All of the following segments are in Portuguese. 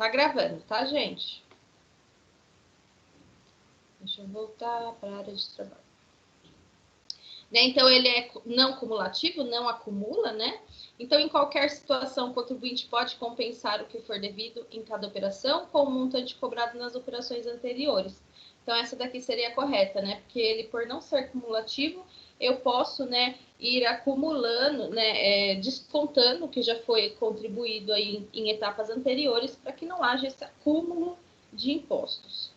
Tá gravando, tá, gente? Deixa eu voltar para a área de trabalho. Né? Então, ele é não cumulativo, não acumula, né? Então, em qualquer situação, o contribuinte pode compensar o que for devido em cada operação com o montante cobrado nas operações anteriores. Então, essa daqui seria a correta, né? Porque ele, por não ser cumulativo, eu posso, né, ir acumulando, né, descontando o que já foi contribuído aí em etapas anteriores para que não haja esse acúmulo de impostos.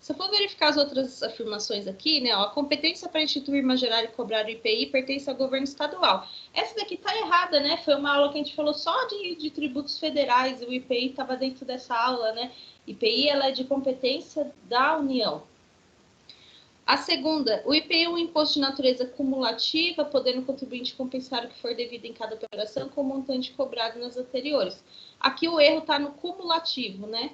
Se eu for verificar as outras afirmações aqui, né, ó, a competência para instituir, majorar e cobrar o IPI pertence ao governo estadual. Essa daqui está errada, né? Foi uma aula que a gente falou só de tributos federais, e o IPI estava dentro dessa aula, né? IPI, ela é de competência da União. A segunda, o IPI é um imposto de natureza cumulativa, podendo o contribuinte compensar o que for devido em cada operação com o montante cobrado nas anteriores. Aqui o erro está no cumulativo, né?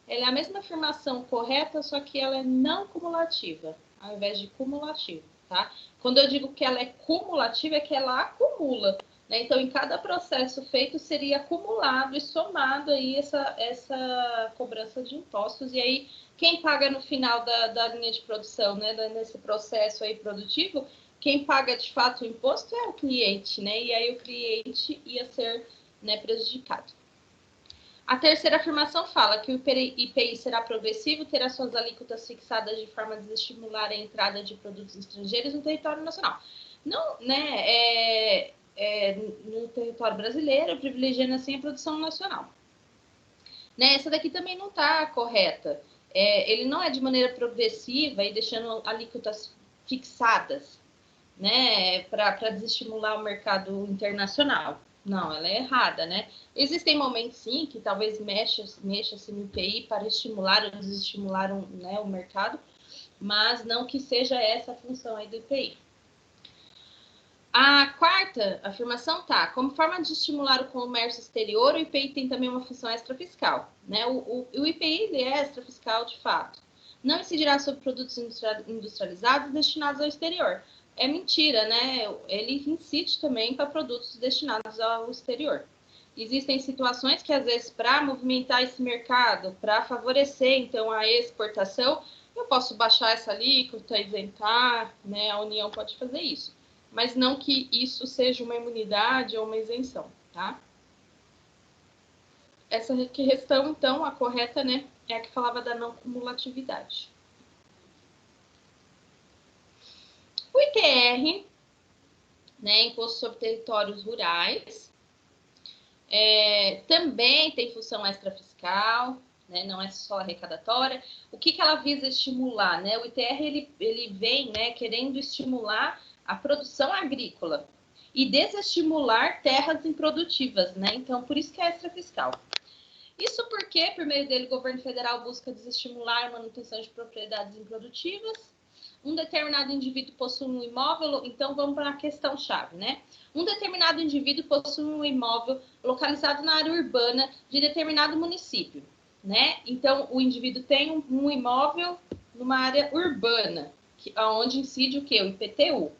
Ela é a mesma afirmação correta, só que ela é não cumulativa, ao invés de cumulativo, tá? Quando eu digo que ela é cumulativa, é que ela acumula, né? Então, em cada processo feito, seria acumulado e somado aí essa cobrança de impostos. E aí, quem paga no final da linha de produção, né? Nesse processo aí produtivo, quem paga de fato o imposto é o cliente, né? E aí o cliente ia ser, né, prejudicado. A terceira afirmação fala que o IPI será progressivo, terá suas alíquotas fixadas de forma a desestimular a entrada de produtos estrangeiros no território nacional. Não, né, no território brasileiro, privilegiando assim a produção nacional. Né, essa daqui também não está correta. Ele não é de maneira progressiva e deixando alíquotas fixadas, né, para desestimular o mercado internacional. Não, ela é errada, né? Existem momentos, sim, que talvez mexa-se no IPI para estimular ou desestimular né, o mercado, mas não que seja essa a função aí do IPI. A quarta afirmação tá, como forma de estimular o comércio exterior, o IPI tem também uma função extrafiscal, né? O IPI ele é extrafiscal de fato. Não incidirá sobre produtos industrializados destinados ao exterior. É mentira, né? Ele incide também para produtos destinados ao exterior. Existem situações que, às vezes, para movimentar esse mercado, para favorecer, então, a exportação, eu posso baixar essa alíquota, isentar, né? A União pode fazer isso. Mas não que isso seja uma imunidade ou uma isenção, tá? Essa questão, então, a correta, né, é a que falava da não cumulatividade. O ITR, né, Imposto sobre Territórios Rurais, também tem função extrafiscal, né, não é só arrecadatória. O que ela visa estimular, né? O ITR, ele vem, né, querendo estimular a produção agrícola e desestimular terras improdutivas, né? Então, por isso que é extrafiscal. Isso porque, por meio dele, o governo federal busca desestimular a manutenção de propriedades improdutivas. Um determinado indivíduo possui um imóvel, então vamos para a questão-chave, né? Um determinado indivíduo possui um imóvel localizado na área urbana de determinado município, né? Então, o indivíduo tem um imóvel numa área urbana, onde incide o quê? O IPTU.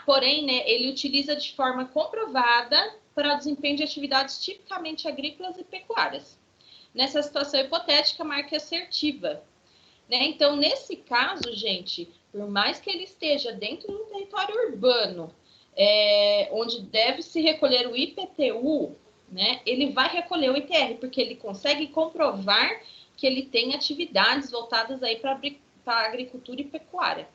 Porém, né, ele utiliza de forma comprovada para o desempenho de atividades tipicamente agrícolas e pecuárias. Nessa situação hipotética, marca assertiva. Né? Então, nesse caso, gente, por mais que ele esteja dentro do território urbano, onde deve se recolher o IPTU, né, ele vai recolher o ITR, porque ele consegue comprovar que ele tem atividades voltadas aí para a agricultura e pecuária.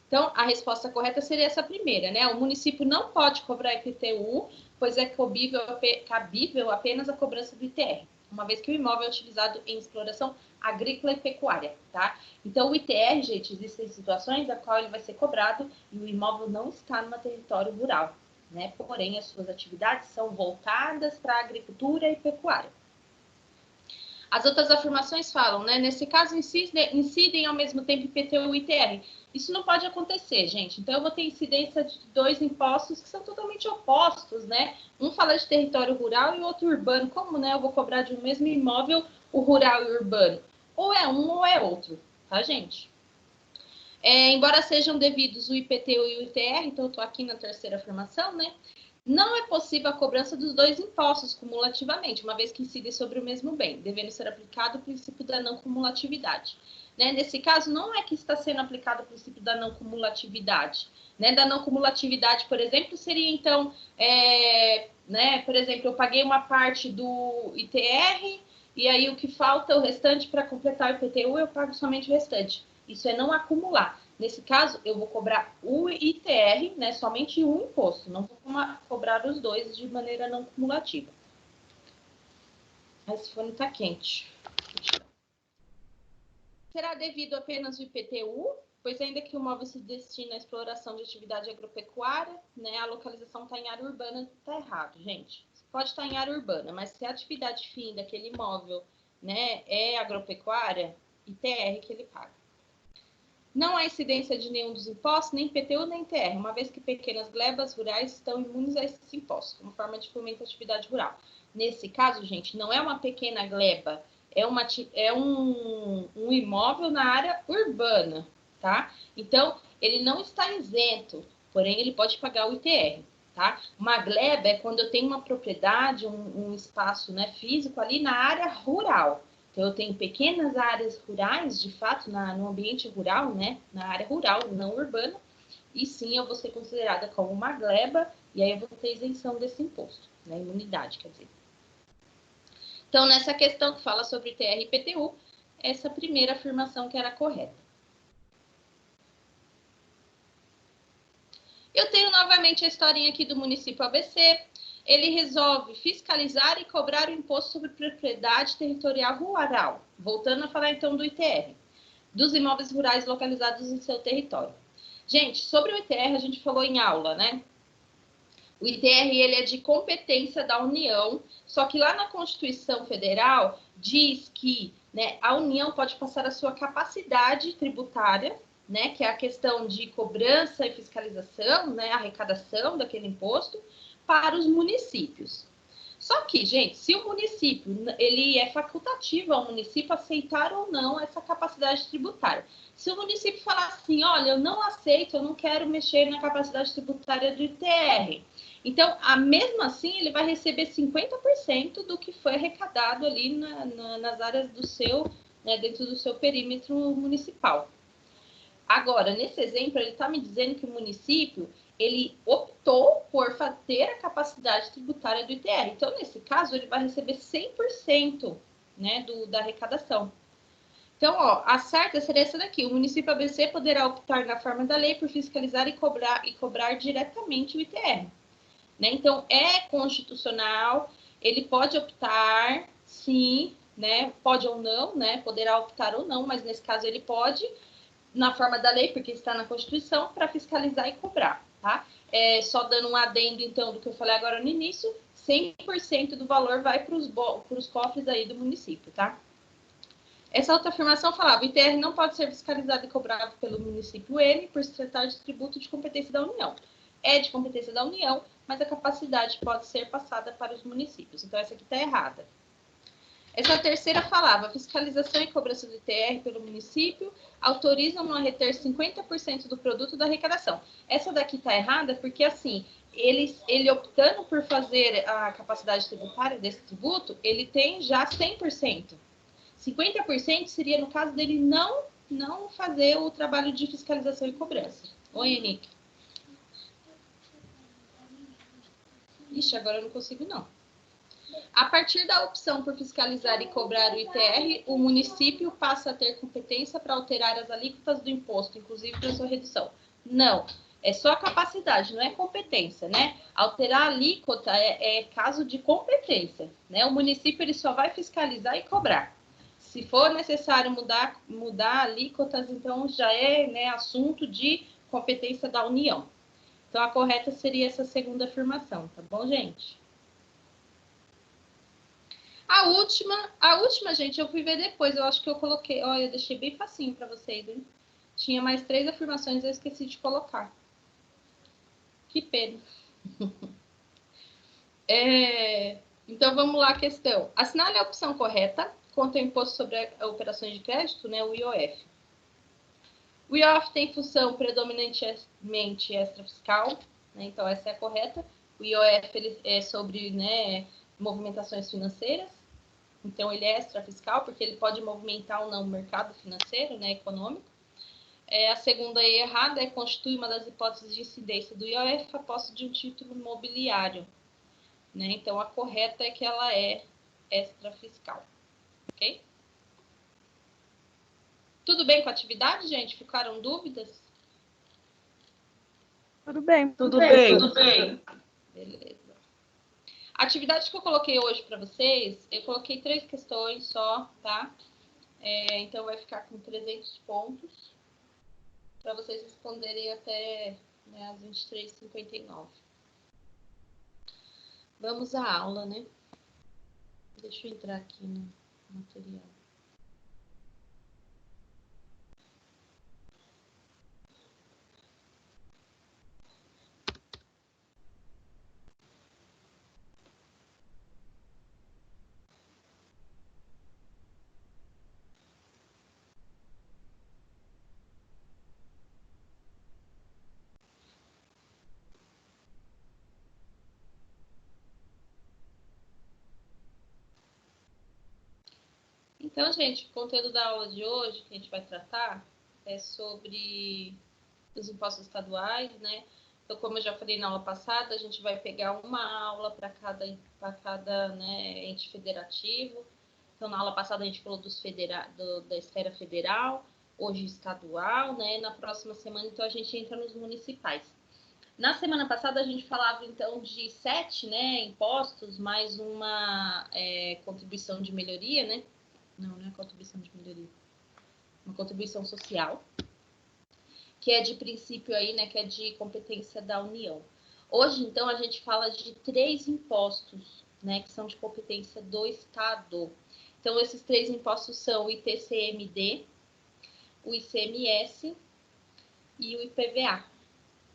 Então, a resposta correta seria essa primeira, né? O município não pode cobrar IPTU, pois é cabível apenas a cobrança do ITR, uma vez que o imóvel é utilizado em exploração agrícola e pecuária, tá? Então, o ITR, gente, existem situações na qual ele vai ser cobrado e o imóvel não está no território rural, né? Porém, as suas atividades são voltadas para a agricultura e pecuária. As outras afirmações falam, né? Nesse caso, incidem ao mesmo tempo IPTU e ITR. Isso não pode acontecer, gente. Então, eu vou ter incidência de dois impostos que são totalmente opostos, né? Um fala de território rural e o outro urbano. Como, né? Eu vou cobrar de um mesmo imóvel o rural e o urbano? Ou é um ou é outro, tá, gente? Embora sejam devidos o IPTU e o ITR, então eu estou aqui na terceira afirmação, né? Não é possível a cobrança dos dois impostos cumulativamente, uma vez que incidem sobre o mesmo bem, devendo ser aplicado o princípio da não cumulatividade. Né? Nesse caso, não é que está sendo aplicado o princípio da não cumulatividade. Né? Da não cumulatividade, por exemplo, seria então, né? Por exemplo, eu paguei uma parte do ITR e aí o que falta, o restante, para completar o IPTU, eu pago somente o restante. Isso é não acumular. Nesse caso, eu vou cobrar o ITR, né, somente um imposto, não vou cobrar os dois de maneira não cumulativa. Esse fone está quente. Será devido apenas o IPTU, pois ainda que o imóvel se destine à exploração de atividade agropecuária, né, a localização está em área urbana, está errado, gente. Pode estar em área urbana, mas se a atividade fim daquele imóvel, né, é agropecuária, ITR que ele paga. Não há incidência de nenhum dos impostos, nem IPTU, nem ITR, uma vez que pequenas glebas rurais estão imunes a esses impostos, como forma de fomento à atividade rural. Nesse caso, gente, não é uma pequena gleba, é um imóvel na área urbana, tá? Então, ele não está isento, porém, ele pode pagar o ITR, tá? Uma gleba é quando eu tenho uma propriedade, um espaço, né, físico ali na área rural. Então, eu tenho pequenas áreas rurais, de fato, no ambiente rural, né? Na área rural, não urbana, e sim eu vou ser considerada como uma gleba, e aí eu vou ter isenção desse imposto, né? Imunidade, quer dizer. Então, nessa questão que fala sobre ITR e IPTU, essa primeira afirmação que era correta. Eu tenho novamente a historinha aqui do município ABC. Ele resolve fiscalizar e cobrar o imposto sobre propriedade territorial rural. Voltando a falar então do ITR, dos imóveis rurais localizados em seu território. Gente, sobre o ITR a gente falou em aula, né? O ITR ele é de competência da União, só que lá na Constituição Federal diz que, né, a União pode passar a sua capacidade tributária, né, que é a questão de cobrança e fiscalização, né, arrecadação daquele imposto, para os municípios. Só que, gente, se o município, ele é facultativo ao município aceitar ou não essa capacidade tributária. Se o município falar assim, olha, eu não aceito, eu não quero mexer na capacidade tributária do ITR. Então, mesmo assim, ele vai receber 50% do que foi arrecadado ali nas áreas do seu, né, dentro do seu perímetro municipal. Agora, nesse exemplo, ele está me dizendo que o município, ele optou por ter a capacidade tributária do ITR. Então, nesse caso, ele vai receber 100%, né, da arrecadação. Então, ó, a certa seria essa daqui. O município ABC poderá optar, na forma da lei, por fiscalizar e cobrar diretamente o ITR. Né? Então, é constitucional, ele pode optar, sim, né? Pode ou não, né? Poderá optar ou não, mas nesse caso ele pode, na forma da lei, porque está na Constituição, para fiscalizar e cobrar, tá? Só dando um adendo, então, do que eu falei agora no início, 100% do valor vai para os cofres aí do município, tá? Essa outra afirmação falava, o ITR não pode ser fiscalizado e cobrado pelo município N por se tratar de tributo de competência da União. É de competência da União, mas a capacidade pode ser passada para os municípios. Então, essa aqui está errada. Essa terceira falava, fiscalização e cobrança do ITR pelo município autorizam a reter 50% do produto da arrecadação. Essa daqui está errada porque, assim, ele optando por fazer a capacidade tributária desse tributo, ele tem já 100%. 50% seria, no caso dele, não fazer o trabalho de fiscalização e cobrança. Oi, Henrique. Ixi, agora eu não consigo, não. A partir da opção por fiscalizar e cobrar o ITR, o município passa a ter competência para alterar as alíquotas do imposto, inclusive para sua redução. Não, é só a capacidade, não é competência, né? Alterar a alíquota é caso de competência, né? O município ele só vai fiscalizar e cobrar. Se for necessário mudar alíquotas, então já é, né, assunto de competência da União. Então, a correta seria essa segunda afirmação, tá bom, gente? A última, gente, eu fui ver depois. Eu acho que eu coloquei... Olha, eu deixei bem facinho para vocês, hein? Tinha mais 3 afirmações, eu esqueci de colocar. Que pena. Então, vamos lá a questão. Assinale a opção correta quanto ao imposto sobre operações de crédito, né, o IOF. O IOF tem função predominantemente extrafiscal, né? Então essa é a correta. O IOF ele é sobre, né, movimentações financeiras. Então ele é extrafiscal porque ele pode movimentar ou não o mercado financeiro, né, econômico. A segunda aí errada constitui uma das hipóteses de incidência do IOF a posse de um título imobiliário, né? Então a correta é que ela é extrafiscal, ok? Tudo bem com a atividade, gente? Ficaram dúvidas? Tudo bem. Tudo bem. Beleza. A atividade que eu coloquei hoje para vocês, eu coloquei 3 questões só, tá? Então vai ficar com 300 pontos para vocês responderem até, né, às 23h59. Vamos à aula, né? Deixa eu entrar aqui no material. Então, gente, o conteúdo da aula de hoje que a gente vai tratar é sobre os impostos estaduais, né? Então, como eu já falei na aula passada, a gente vai pegar uma aula para cada né, ente federativo. Então, na aula passada a gente falou da esfera federal, hoje estadual, né? Na próxima semana, então, a gente entra nos municipais. Na semana passada a gente falava, então, de 7, né, impostos, mais uma contribuição de melhoria, né? Não é contribuição de melhoria. Uma contribuição social, que é de princípio aí, né, que é de competência da União. Hoje, então, a gente fala de 3 impostos, né, que são de competência do Estado. Então, esses 3 impostos são o ITCMD, o ICMS e o IPVA,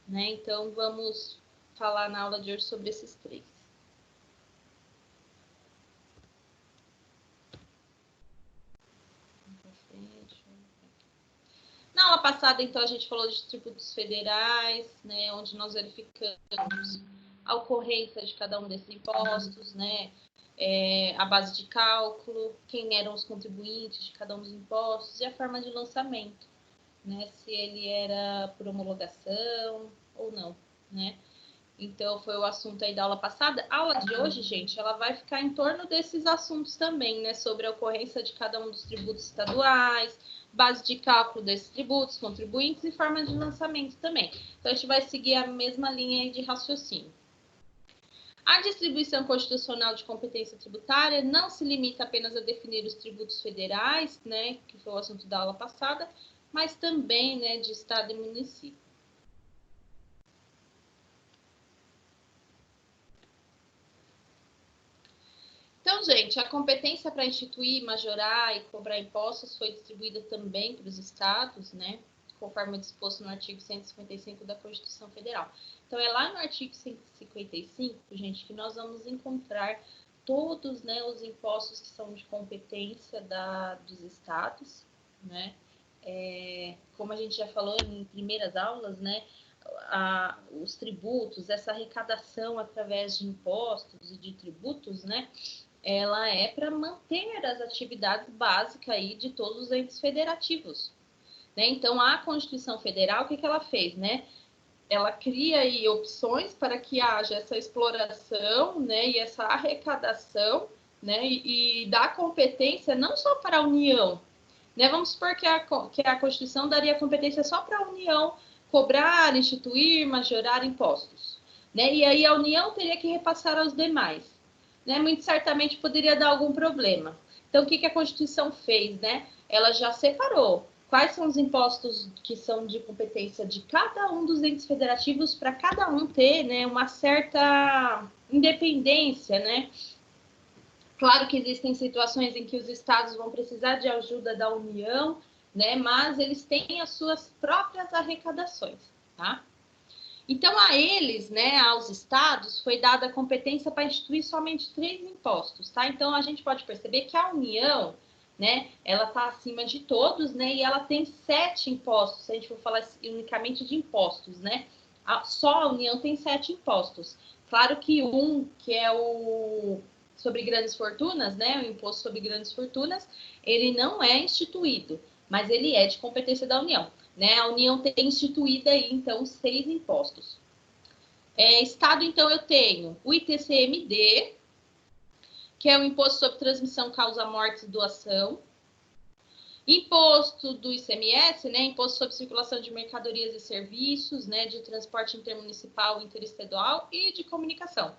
né? Então, vamos falar na aula de hoje sobre esses 3. Na aula passada, então, a gente falou de tributos federais, né, onde nós verificamos a ocorrência de cada um desses impostos, né, a base de cálculo, quem eram os contribuintes de cada um dos impostos e a forma de lançamento, né, se ele era por homologação ou não, né. Então, foi o assunto aí da aula passada. A aula de hoje, gente, ela vai ficar em torno desses assuntos também, né, sobre a ocorrência de cada um dos tributos estaduais, base de cálculo desses tributos, contribuintes e forma de lançamento também. Então, a gente vai seguir a mesma linha de raciocínio. A distribuição constitucional de competência tributária não se limita apenas a definir os tributos federais, né, que foi o assunto da aula passada, mas também, né, de estado e município. Então, gente, a competência para instituir, majorar e cobrar impostos foi distribuída também para os estados, né? Conforme disposto no artigo 155 da Constituição Federal. Então, é lá no artigo 155, gente, que nós vamos encontrar todos, né, os impostos que são de competência dos estados, né? Como a gente já falou em primeiras aulas, né? Os tributos, essa arrecadação através de impostos e de tributos, né? Ela é para manter as atividades básicas aí de todos os entes federativos, né? Então, a Constituição Federal, o que ela fez, né? Ela cria aí opções para que haja essa exploração, né, e essa arrecadação, né, e dá competência não só para a União, né? Vamos supor que a Constituição daria competência só para a União cobrar, instituir, majorar impostos, né? E aí a União teria que repassar aos demais. Né, muito certamente poderia dar algum problema. Então, o que a Constituição fez, né? Ela já separou quais são os impostos que são de competência de cada um dos entes federativos para cada um ter, né, uma certa independência, né? Claro que existem situações em que os estados vão precisar de ajuda da União, né? Mas eles têm as suas próprias arrecadações, tá? Então, a eles, né, aos estados, foi dada a competência para instituir somente 3 impostos, tá? Então, a gente pode perceber que a União, né? Ela está acima de todos, né? E ela tem 7 impostos, se a gente for falar unicamente de impostos, né? Só a União tem 7 impostos. Claro que que é o sobre grandes fortunas, né? O imposto sobre grandes fortunas, ele não é instituído, mas ele é de competência da União, né? A União tem instituído aí, então, 6 impostos. Estado, então, eu tenho o ITCMD, que é o Imposto sobre Transmissão, Causa, Morte e Doação. Imposto do ICMS, né? Imposto sobre Circulação de Mercadorias e Serviços, né? De transporte intermunicipal, interestadual e de comunicação.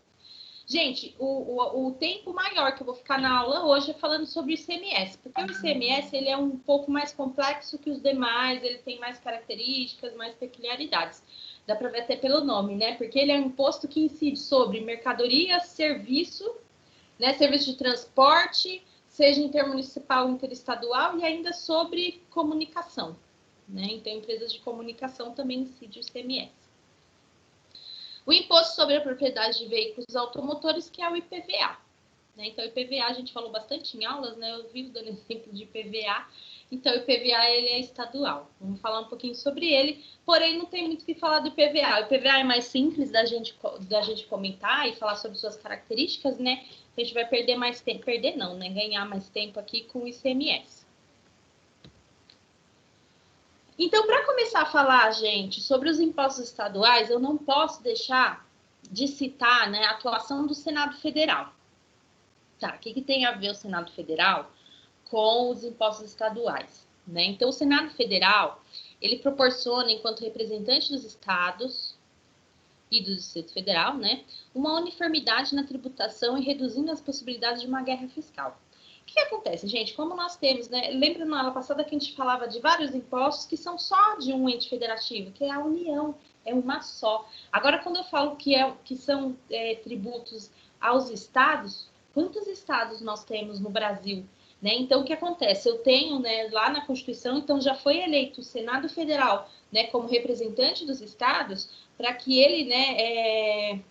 Gente, o tempo maior que eu vou ficar na aula hoje é falando sobre o ICMS, porque o ICMS ele é um pouco mais complexo que os demais, ele tem mais características, mais peculiaridades. Dá para ver até pelo nome, né? Porque ele é um imposto que incide sobre mercadoria, serviço, né? Serviço de transporte, seja intermunicipal, interestadual e ainda sobre comunicação, né? Então, empresas de comunicação também incide o ICMS. O Imposto sobre a Propriedade de Veículos Automotores, que é o IPVA. Né? Então, o IPVA a gente falou bastante em aulas, né? Eu vivo dando exemplo de IPVA. Então, o IPVA ele é estadual. Vamos falar um pouquinho sobre ele, porém não tem muito o que falar do IPVA. O IPVA é mais simples da gente comentar e falar sobre suas características, né? A gente vai perder mais tempo, perder não, né? Ganhar mais tempo aqui com o ICMS. Então, para começar a falar, gente, sobre os impostos estaduais, eu não posso deixar de citar, né, a atuação do Senado Federal. Tá, o que tem a ver o Senado Federal com os impostos estaduais, né? Então, o Senado Federal, ele proporciona, enquanto representante dos estados e do Distrito Federal, né, uma uniformidade na tributação e reduzindo as possibilidades de uma guerra fiscal. O que acontece, gente? Como nós temos, né? Lembra na aula passada que a gente falava de vários impostos que são só de um ente federativo, que é a União, é uma só. Agora, quando eu falo que são tributos aos estados, quantos estados nós temos no Brasil? Né? Então, o que acontece? Eu tenho, né, lá na Constituição, então já foi eleito o Senado Federal, né, como representante dos estados, para que ele, né,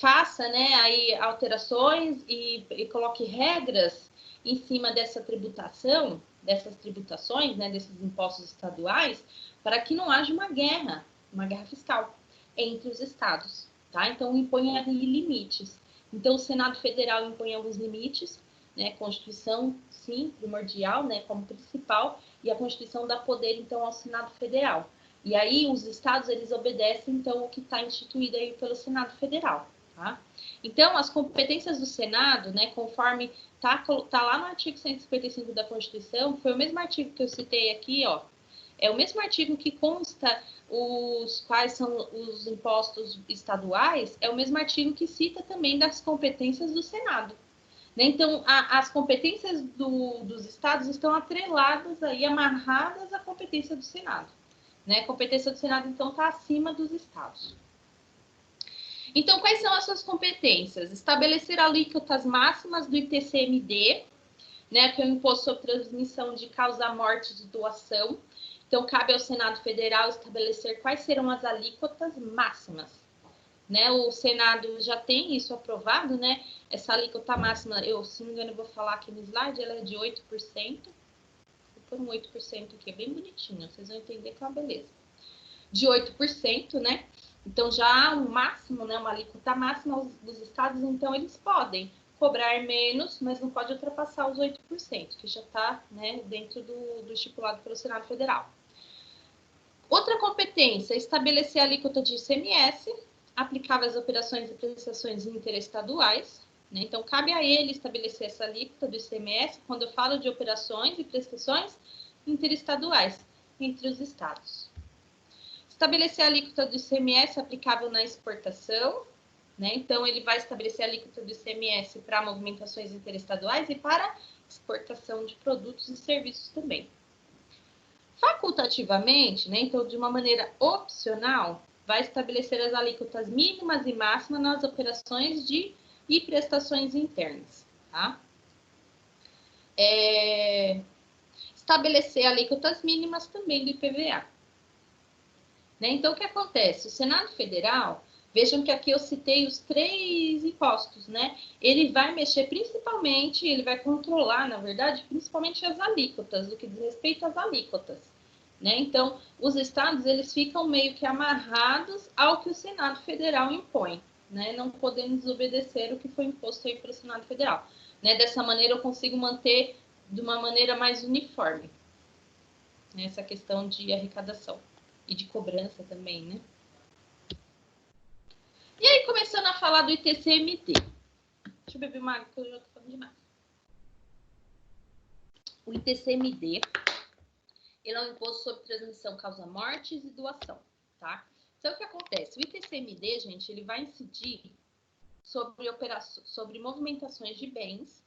faça, né, aí alterações e coloque regras em cima dessa tributação, dessas tributações, né, desses impostos estaduais, para que não haja uma guerra fiscal entre os estados, tá? Então, impõe ali limites. Então, o Senado Federal impõe alguns limites, né, Constituição, sim, primordial, né, como principal, e a Constituição dá poder, então, ao Senado Federal. E aí os estados, eles obedecem, então, o que está instituído aí pelo Senado Federal, tá? Então, as competências do Senado, né, conforme tá lá no artigo 155 da Constituição, foi o mesmo artigo que eu citei aqui, ó, é o mesmo artigo que consta quais são os impostos estaduais, é o mesmo artigo que cita também das competências do Senado. Né? Então, as competências dos estados estão atreladas aí, amarradas à competência do Senado. Né? A competência do Senado, então, está acima dos estados. Então, quais são as suas competências? Estabelecer alíquotas máximas do ITCMD, né, que é o Imposto sobre Transmissão de Causa, Morte e Doação. Então, cabe ao Senado Federal estabelecer quais serão as alíquotas máximas. Né? O Senado já tem isso aprovado, né? Essa alíquota máxima, se não me engano, eu vou falar aqui no slide, ela é de 8%. Por um 8% aqui, é bem bonitinho, vocês vão entender que é uma beleza. De 8%, né? Então, já há um máximo, né? Uma alíquota máxima dos estados, então eles podem cobrar menos, mas não pode ultrapassar os 8%, que já está, né, dentro do estipulado pelo Senado Federal. Outra competência, estabelecer a alíquota de ICMS, aplicável às operações e prestações interestaduais. Né? Então, cabe a ele estabelecer essa alíquota do ICMS quando eu falo de operações e prestações interestaduais entre os estados. Estabelecer a alíquota do ICMS aplicável na exportação. Né? Então, ele vai estabelecer a alíquota do ICMS para movimentações interestaduais e para exportação de produtos e serviços também. Facultativamente, né? Então, de uma maneira opcional, vai estabelecer as alíquotas mínimas e máximas nas operações e prestações internas, tá? Estabelecer alíquotas mínimas também do IPVA. Né? Então, o que acontece? O Senado Federal Vejam que aqui eu citei os 3 impostos, né? Ele vai mexer principalmente, ele vai controlar, na verdade, principalmente as alíquotas, do que diz respeito às alíquotas, né? Então, os estados, eles ficam meio que amarrados ao que o Senado Federal impõe, né? Não podendo desobedecer o que foi imposto aí pelo Senado Federal, né? Dessa maneira, eu consigo manter de uma maneira mais uniforme, né, essa questão de arrecadação e de cobrança também, né? E aí, começando a falar do ITCMD. Deixa eu beber uma água, porque eu já tô falando demais. O ITCMD, ele é um imposto sobre transmissão, causa mortes e doação, tá? Então, o que acontece? O ITCMD, gente, ele vai incidir sobre movimentações de bens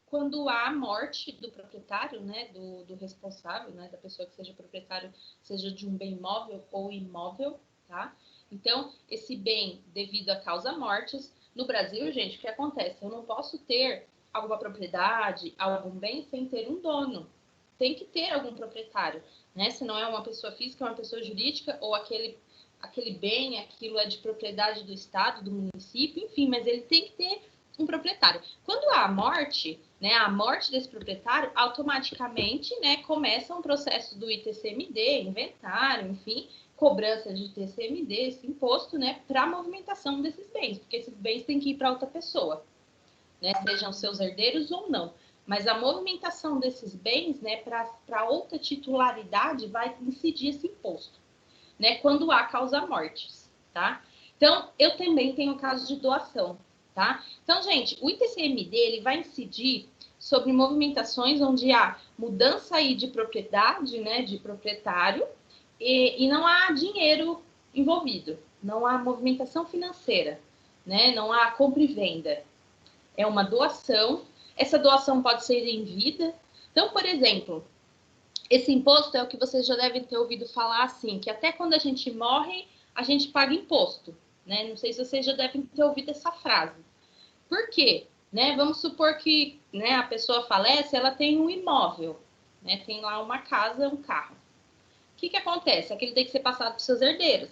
quando há morte do proprietário, né, do responsável, né, da pessoa que seja proprietário, seja de um bem móvel ou imóvel, tá? Então, esse bem devido a causa mortes, no Brasil, gente, o que acontece? Eu não posso ter alguma propriedade, algum bem sem ter um dono. Tem que ter algum proprietário, né? Se não é uma pessoa física, é uma pessoa jurídica, ou aquele bem, aquilo é de propriedade do estado, do município, enfim, mas ele tem que ter um proprietário. Quando há a morte, né, a morte desse proprietário, automaticamente, né, começa um processo do ITCMD, inventário, enfim, cobrança de ITCMD, esse imposto, né, para a movimentação desses bens, porque esses bens têm que ir para outra pessoa, né, sejam seus herdeiros ou não. Mas a movimentação desses bens, né, para outra titularidade vai incidir esse imposto, né, quando há causa-mortes, tá? Então, eu também tenho caso de doação, tá? Então, gente, o ITCMD, ele vai incidir sobre movimentações onde há mudança aí de propriedade, né, de proprietário, e não há dinheiro envolvido, não há movimentação financeira, né, não há compra e venda. É uma doação, essa doação pode ser em vida. Então, por exemplo, esse imposto é o que vocês já devem ter ouvido falar assim, que até quando a gente morre, a gente paga imposto, né? Não sei se vocês já devem ter ouvido essa frase. Por quê? Né? Vamos supor que, né, a pessoa falece, ela tem um imóvel, né? Tem lá uma casa, um carro. O que acontece? Aquilo tem que ser passado para os seus herdeiros,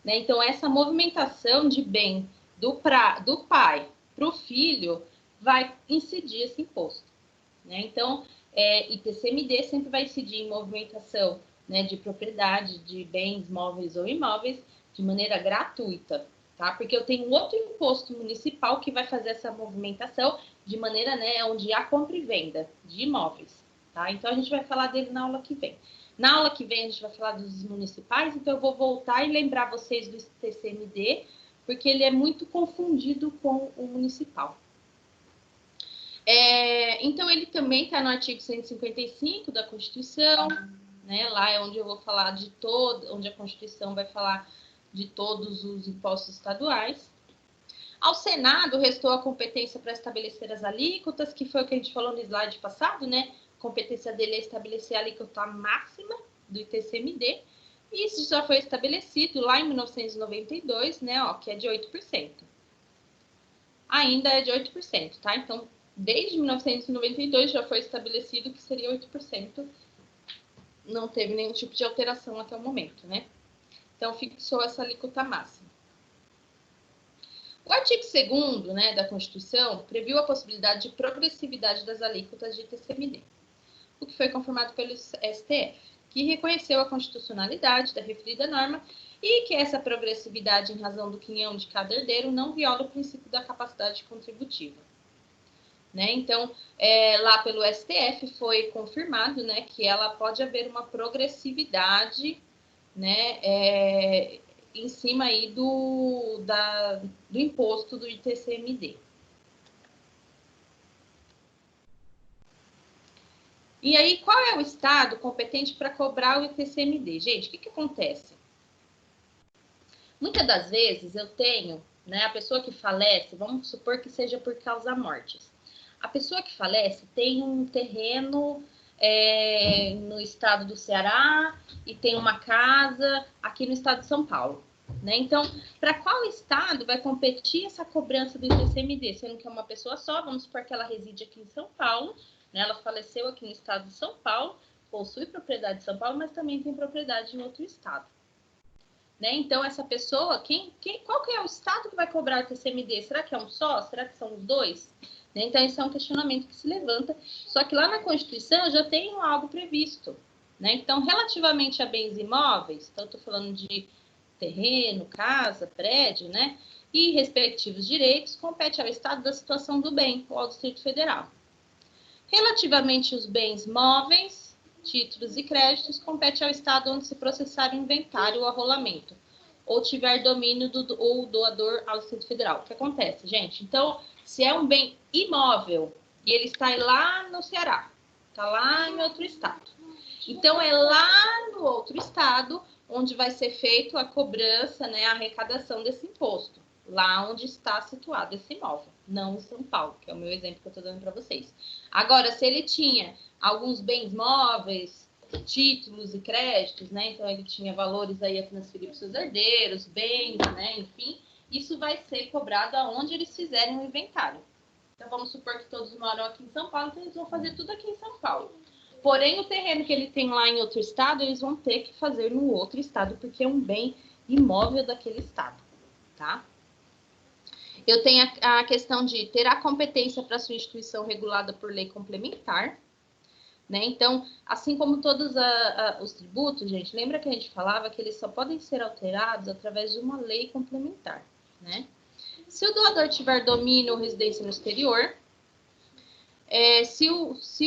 né? Então, essa movimentação de bem do pai para o filho vai incidir esse imposto, né? Então, ITCMD sempre vai incidir em movimentação, né, de propriedade, de bens móveis ou imóveis, de maneira gratuita, tá? Porque eu tenho outro imposto municipal que vai fazer essa movimentação de maneira, né, onde há compra e venda de imóveis, tá? Então, a gente vai falar dele na aula que vem. Na aula que vem, a gente vai falar dos municipais, então eu vou voltar e lembrar vocês do ITCMD, porque ele é muito confundido com o municipal. Então, ele também está no artigo 155 da Constituição, né? Lá é onde eu vou falar de todo, onde a Constituição vai falar de todos os impostos estaduais. Ao Senado, restou a competência para estabelecer as alíquotas, que foi o que a gente falou no slide passado, né? A competência dele é estabelecer a alíquota máxima do ITCMD, e isso já foi estabelecido lá em 1992, né? Ó, que é de 8%. Ainda é de 8%, tá? Então, desde 1992 já foi estabelecido que seria 8%. Não teve nenhum tipo de alteração até o momento, né? Então, fixou essa alíquota máxima. O artigo 2º, né, da Constituição previu a possibilidade de progressividade das alíquotas de ITCMD, o que foi confirmado pelo STF, que reconheceu a constitucionalidade da referida norma e que essa progressividade em razão do quinhão de cada herdeiro não viola o princípio da capacidade contributiva. Né? Então, lá pelo STF foi confirmado, né, que ela pode haver uma progressividade, né, em cima aí do imposto do ITCMD. E aí, qual é o estado competente para cobrar o ITCMD? Gente, o que acontece? Muitas das vezes eu tenho, né, a pessoa que falece, vamos supor que seja por causa mortes. A pessoa que falece tem um terreno no estado do Ceará e tem uma casa aqui no estado de São Paulo, né? Então, para qual estado vai competir essa cobrança do ITCMD? Sendo que é uma pessoa só, vamos supor que ela reside aqui em São Paulo, né? Ela faleceu aqui no estado de São Paulo, possui propriedade em São Paulo, mas também tem propriedade em outro estado. né? Então, essa pessoa, qual que é o estado que vai cobrar o TCMD? Será que é um só? Será que são os dois? Né? Então, esse é um questionamento que se levanta. Só que lá na Constituição eu já tenho algo previsto, né? Então, relativamente a bens imóveis, então estou falando de terreno, casa, prédio, né? E respectivos direitos, compete ao Estado da situação do bem ou ao Distrito Federal. Relativamente aos bens móveis, títulos e créditos, compete ao Estado onde se processar o inventário ou arrolamento, ou tiver domínio ou doador ao Distrito Federal. O que acontece, gente? Então, se é um bem imóvel e ele está lá no Ceará, está lá em outro estado, então é lá no outro estado onde vai ser feita a cobrança, né, a arrecadação desse imposto, lá onde está situado esse imóvel, não em São Paulo, que é o meu exemplo que eu estou dando para vocês. Agora, se ele tinha alguns bens móveis, títulos e créditos, né, então ele tinha valores aí a transferir para os seus herdeiros, bens, né, enfim, isso vai ser cobrado aonde eles fizerem o inventário. Então, vamos supor que todos moram aqui em São Paulo, então eles vão fazer tudo aqui em São Paulo. Porém, o terreno que ele tem lá em outro estado, eles vão ter que fazer no outro estado, porque é um bem imóvel daquele estado, tá? Eu tenho a questão de ter a competência para sua instituição regulada por lei complementar, né? Então, assim como todos os tributos, gente, lembra que a gente falava que eles só podem ser alterados através de uma lei complementar, né? Se o doador tiver domínio ou residência no exterior, se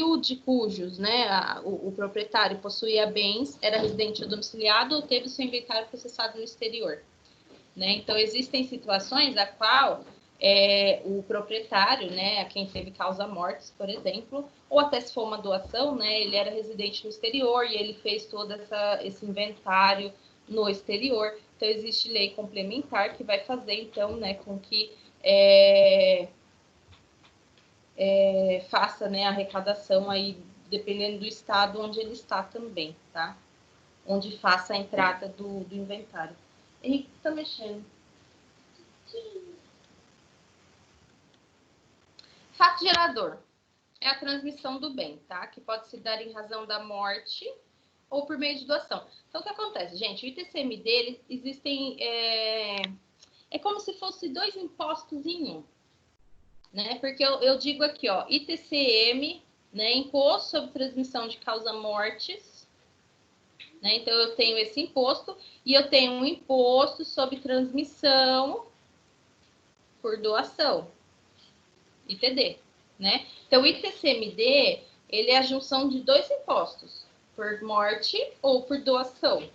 o de cujos, né, o proprietário possuía bens, era residente ou domiciliado ou teve o seu inventário processado no exterior, né? Então, existem situações a qual o proprietário, né, a quem teve causa-mortes, por exemplo, ou até se for uma doação, né, ele era residente no exterior e ele fez todo esse inventário no exterior. Então, existe lei complementar que vai fazer, então, né, com que faça, né, a arrecadação aí, dependendo do estado onde ele está também, tá? Onde faça a entrada do inventário. Henrique, tá mexendo. Fato gerador é a transmissão do bem, tá? Que pode se dar em razão da morte ou por meio de doação. Então, o que acontece, gente? O ITCMD, existem... É como se fosse dois impostos em um, né? Porque eu digo aqui, ó, ITCM, né? Imposto sobre transmissão de causa-mortes, né? Então, eu tenho esse imposto e eu tenho um imposto sobre transmissão por doação, ITD, né? Então, o ITCMD, ele é a junção de dois impostos, por morte ou por doação.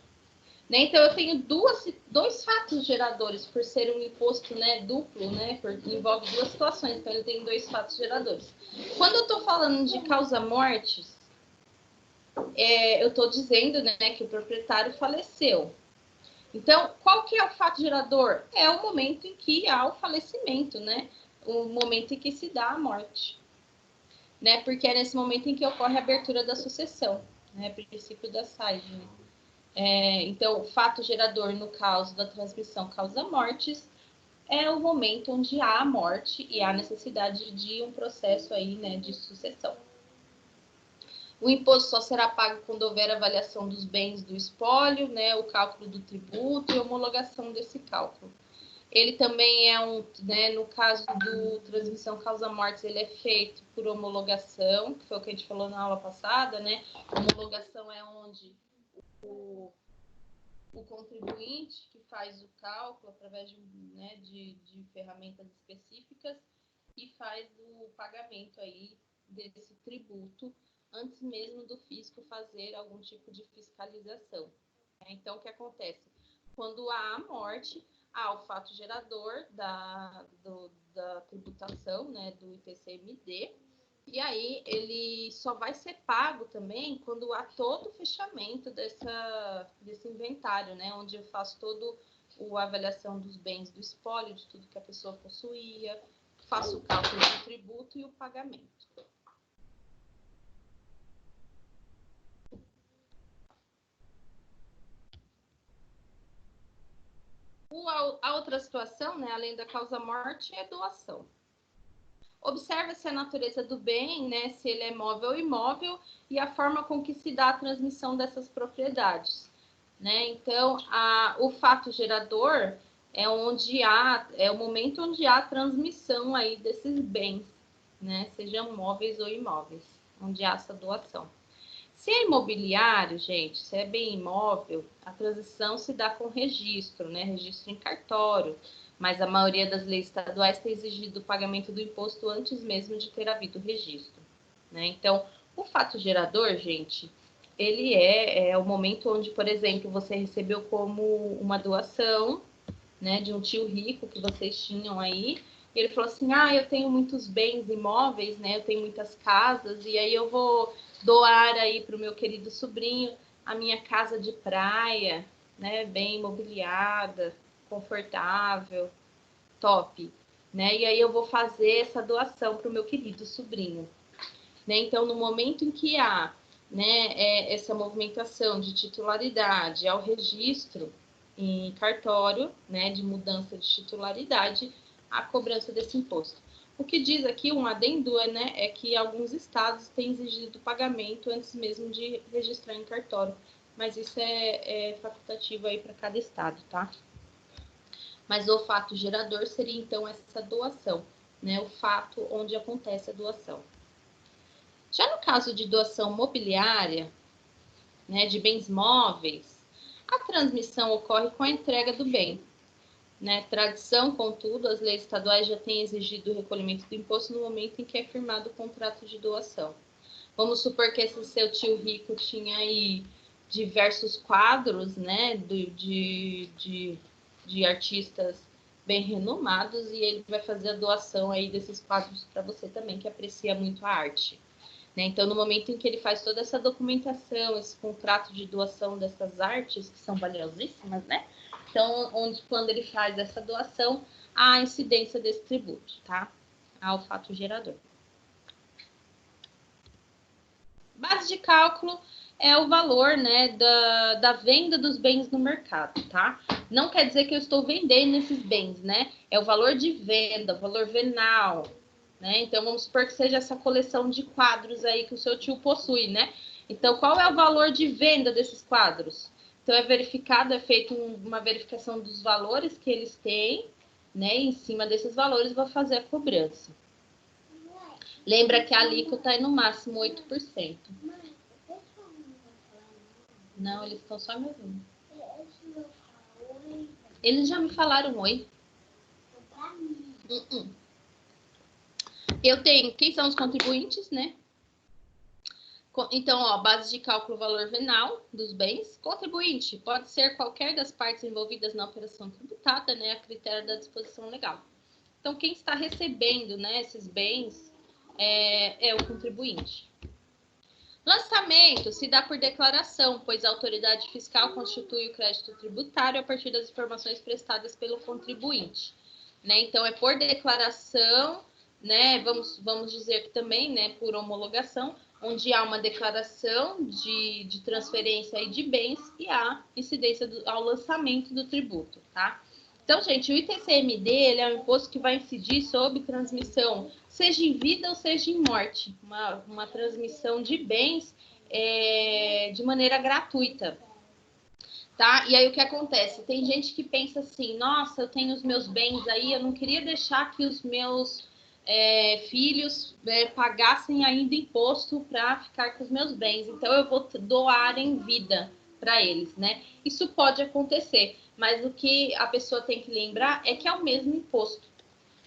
Né? Então, eu tenho dois fatos geradores, por ser um imposto, né, duplo, né, envolve duas situações, então ele tem dois fatos geradores. Quando eu estou falando de causa-mortes, eu estou dizendo, né, que o proprietário faleceu. Então, qual que é o fato gerador? É o momento em que há o falecimento, né? O momento em que se dá a morte, né? Porque é nesse momento em que ocorre a abertura da sucessão, né? Princípio da SAID, né? Então, o fato gerador no caso da transmissão causa-mortes é o momento onde há a morte e há necessidade de um processo aí, né, de sucessão. O imposto só será pago quando houver avaliação dos bens do espólio, né, o cálculo do tributo e homologação desse cálculo. Ele também né, no caso do transmissão causa-mortes, ele é feito por homologação, que foi o que a gente falou na aula passada, né? Homologação é onde o contribuinte que faz o cálculo através de ferramentas específicas e faz o pagamento aí desse tributo antes mesmo do fisco fazer algum tipo de fiscalização. Então, o que acontece? Quando há a morte, há o fato gerador da tributação, né, do ITCMD, e aí ele só vai ser pago também quando há todo o fechamento desse inventário, né, onde eu faço toda a avaliação dos bens do espólio, de tudo que a pessoa possuía, faço o cálculo do tributo e o pagamento. A outra situação, né, além da causa-morte, é doação. Observa-se a natureza do bem, né, se ele é móvel ou imóvel, e a forma com que se dá a transmissão dessas propriedades. né? Então, o fato gerador é o momento onde há transmissão aí desses bens, né? Sejam móveis ou imóveis, onde há essa doação. Se é imobiliário, gente, se é bem imóvel, a transição se dá com registro, né? Registro em cartório, mas a maioria das leis estaduais tem exigido o pagamento do imposto antes mesmo de ter havido registro, né? Então, o fato gerador, gente, ele é o momento onde, por exemplo, você recebeu como uma doação, né, de um tio rico que vocês tinham aí, e ele falou assim, eu tenho muitos bens imóveis, né, eu tenho muitas casas, e aí eu vou doar aí para o meu querido sobrinho a minha casa de praia, né, bem imobiliada, confortável, top, né, e aí eu vou fazer essa doação para o meu querido sobrinho, né, então no momento em que há, né, essa movimentação de titularidade ao registro em cartório, né, de mudança de titularidade, a cobrança desse imposto. O que diz aqui, um adendo, é que alguns estados têm exigido pagamento antes mesmo de registrar em cartório, mas isso é facultativo aí para cada estado, tá? Mas o fato gerador seria, então, essa doação, né, o fato onde acontece a doação. Já no caso de doação mobiliária, né, de bens móveis, a transmissão ocorre com a entrega do bem, né? Tradição, contudo, as leis estaduais já têm exigido o recolhimento do imposto no momento em que é firmado o contrato de doação. Vamos supor que esse seu tio rico tinha aí diversos quadros, né, de artistas bem renomados, e ele vai fazer a doação aí desses quadros para você também, que aprecia muito a arte. Né? Então, no momento em que ele faz toda essa documentação, esse contrato de doação dessas artes, que são valiosíssimas, né? Então, quando ele faz essa doação, há a incidência desse tributo, tá? Ao fato gerador. Base de cálculo é o valor, né, da venda dos bens no mercado, tá? Não quer dizer que eu estou vendendo esses bens, né? É o valor de venda, o valor venal, né? Então, vamos supor que seja essa coleção de quadros aí que o seu tio possui, né? Então, qual é o valor de venda desses quadros? Então, é feita uma verificação dos valores que eles têm, né? E em cima desses valores, vou fazer a cobrança. Lembra que a alíquota é no máximo 8%. Não, eles estão só me ouvindo. Eles já me falaram oi. Eu tenho, quem são os contribuintes, né? Então, ó, base de cálculo valor venal dos bens. Contribuinte pode ser qualquer das partes envolvidas na operação tributada, né, a critério da disposição legal. Então, quem está recebendo, né, esses bens é o contribuinte. Lançamento se dá por declaração, pois a autoridade fiscal constitui o crédito tributário a partir das informações prestadas pelo contribuinte. Né? Então, é por declaração, né? Vamos dizer que também, né, por homologação, onde há uma declaração de transferência aí de bens e há incidência ao lançamento do tributo, tá? Então, gente, o ITCMD ele é um imposto que vai incidir sobre transmissão, seja em vida ou seja em morte, uma transmissão de bens de maneira gratuita. Tá? E aí o que acontece? Tem gente que pensa assim, nossa, eu tenho os meus bens aí, eu não queria deixar que os meus filhos pagassem ainda imposto para ficar com os meus bens, então eu vou doar em vida para eles, né? Isso pode acontecer, mas o que a pessoa tem que lembrar é que é o mesmo imposto,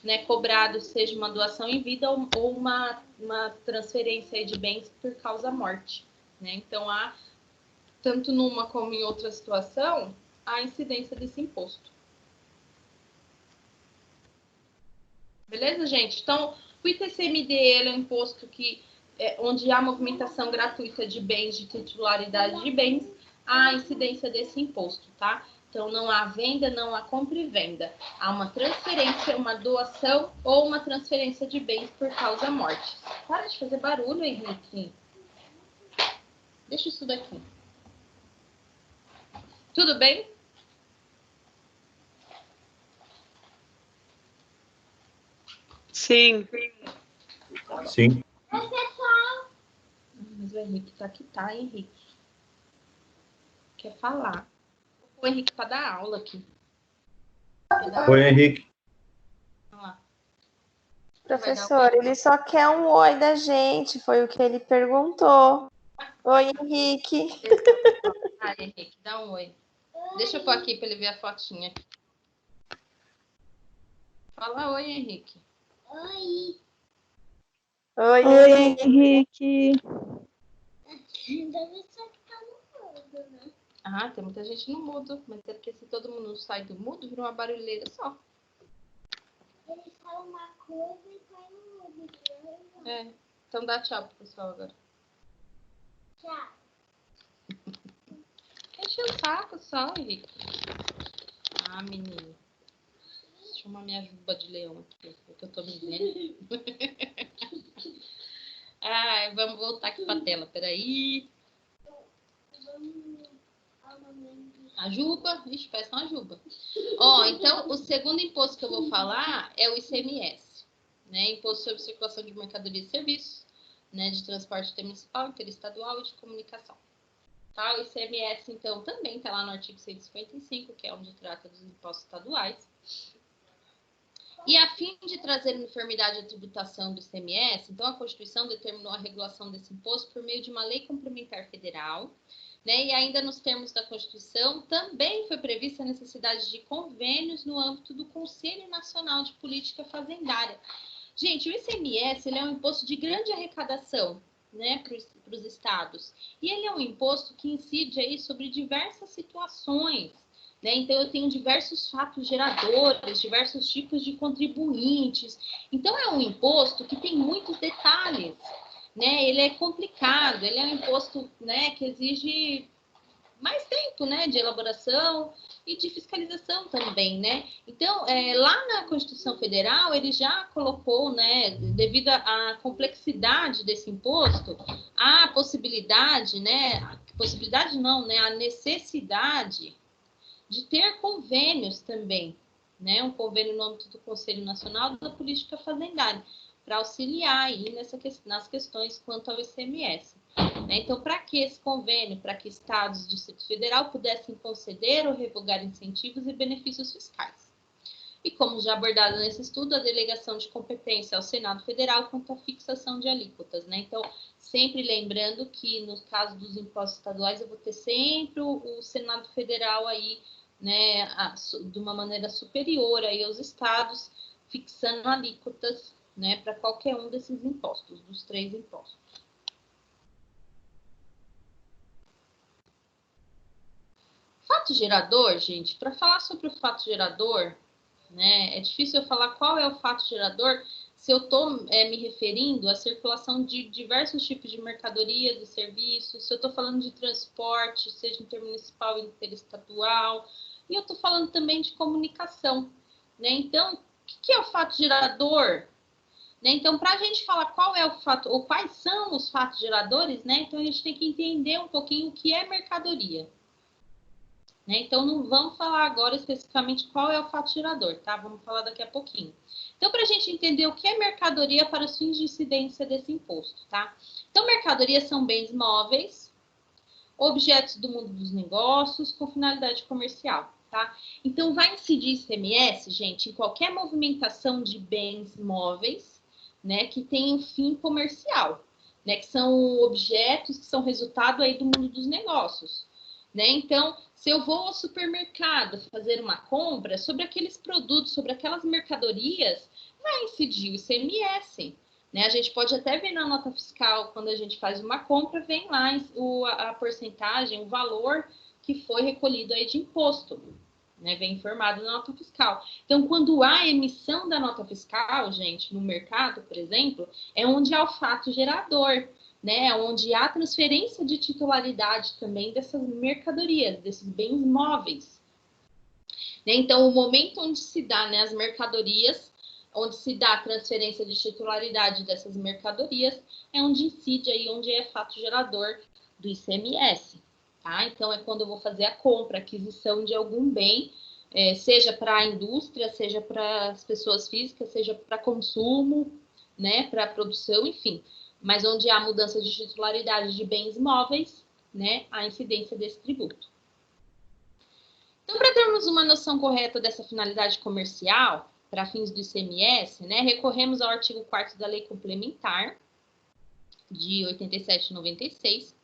né? Cobrado, seja uma doação em vida ou uma transferência de bens por causa da morte, né? Então, tanto numa como em outra situação, a incidência desse imposto. Beleza, gente? Então, o ITCMD ele é um imposto onde há movimentação gratuita de bens, de titularidade de bens, há a incidência desse imposto, tá? Então, não há venda, não há compra e venda. Há uma transferência, uma doação ou uma transferência de bens por causa da morte. Para de fazer barulho, Henrique. Deixa isso daqui. Tudo bem? Sim. Sim. Mas o Henrique tá aqui, tá, Henrique? Quer falar. o Henrique para dar aula aqui. Oi, Henrique. Vamos lá. Professor, ele só quer um oi da gente, foi o que ele perguntou. Oi, Henrique. Ah, Henrique, dá um oi. Deixa eu pôr aqui para ele ver a fotinha. Fala oi, Henrique. Oi. Oi, Henrique. Deve ser que tá no mundo, né? Ah, tem muita gente no mudo, mas é porque se todo mundo sai do mudo, vira uma barulheira só. Ele fala uma coisa e vai no mundo. É. Então dá tchau pro pessoal agora. Tchau. Enche o saco só, Henrique. Ah, menino. Deixa eu chamar minha juba de leão aqui, é que eu tô me vendo. Ai, vamos voltar aqui pra tela, peraí. A juba? Ixi, parece uma juba. Ó, então, o segundo imposto que eu vou falar é o ICMS, né? Imposto sobre Circulação de Mercadorias e Serviços, né? De transporte intermunicipal, interestadual e de comunicação. Tá? O ICMS, então, também está lá no artigo 155, que é onde trata dos impostos estaduais. E a fim de trazer uniformidade à tributação do ICMS, então a Constituição determinou a regulação desse imposto por meio de uma lei complementar federal, né? E ainda nos termos da Constituição também foi prevista a necessidade de convênios no âmbito do Conselho Nacional de Política Fazendária. Gente, o ICMS ele é um imposto de grande arrecadação, né, para os estados. E ele é um imposto que incide aí sobre diversas situações, né? Então, eu tenho diversos fatos geradores, diversos tipos de contribuintes. Então, é um imposto que tem muitos detalhes, né? Ele é complicado, ele é um imposto, né, que exige mais tempo, né, de elaboração e de fiscalização também, né? Então, lá na Constituição Federal, ele já colocou, né, devido à complexidade desse imposto, a possibilidade, né, a necessidade de ter convênios também, né, um convênio no âmbito do Conselho Nacional da Política Fazendária, para auxiliar aí nas questões quanto ao ICMS. Então, para que esse convênio, para que estados do Distrito Federal pudessem conceder ou revogar incentivos e benefícios fiscais. E como já abordado nesse estudo, a delegação de competência ao Senado Federal quanto à fixação de alíquotas, né? Então, sempre lembrando que no caso dos impostos estaduais, eu vou ter sempre o Senado Federal aí, né, de uma maneira superior aí aos estados, fixando alíquotas, né, para qualquer um desses impostos, dos 3 impostos. Fato gerador, gente, para falar sobre o fato gerador, né, é difícil eu falar qual é o fato gerador se eu estou me referindo à circulação de diversos tipos de mercadorias e serviços, se eu estou falando de transporte, seja intermunicipal ou interestadual, e eu estou falando também de comunicação, né? Então, o que é o fato gerador? Né? Então, para a gente falar qual é o fato, ou quais são os fatos geradores, né? Então a gente tem que entender um pouquinho o que é mercadoria. Né? Então, não vamos falar agora especificamente qual é o fato gerador, tá? Vamos falar daqui a pouquinho. Então, para a gente entender o que é mercadoria para os fins de incidência desse imposto, tá? Então, mercadorias são bens móveis, objetos do mundo dos negócios com finalidade comercial, tá? Então, vai incidir ICMS, gente, em qualquer movimentação de bens móveis, né, que tem um fim comercial, né, que são objetos que são resultado aí do mundo dos negócios, né? Então, se eu vou ao supermercado fazer uma compra, sobre aqueles produtos, sobre aquelas mercadorias, vai incidir o ICMS, né? A gente pode até ver na nota fiscal, quando a gente faz uma compra, vem lá a porcentagem, o valor que foi recolhido aí de imposto, né? Vem informado na nota fiscal. Então, quando há emissão da nota fiscal, gente, no mercado, por exemplo, é onde há o fato gerador, né? Onde há transferência de titularidade também dessas mercadorias, desses bens móveis. Né? Então, o momento onde se dá, né, as mercadorias, onde se dá a transferência de titularidade dessas mercadorias, é onde incide aí, onde é fato gerador do ICMS. Tá? Então, é quando eu vou fazer a compra, aquisição de algum bem, seja para a indústria, seja para as pessoas físicas, seja para consumo, né, para produção, enfim. Mas onde há mudança de titularidade de bens móveis, né, a incidência desse tributo. Então, para termos uma noção correta dessa finalidade comercial, para fins do ICMS, né, recorremos ao artigo 4º da Lei Complementar de 87 e 96,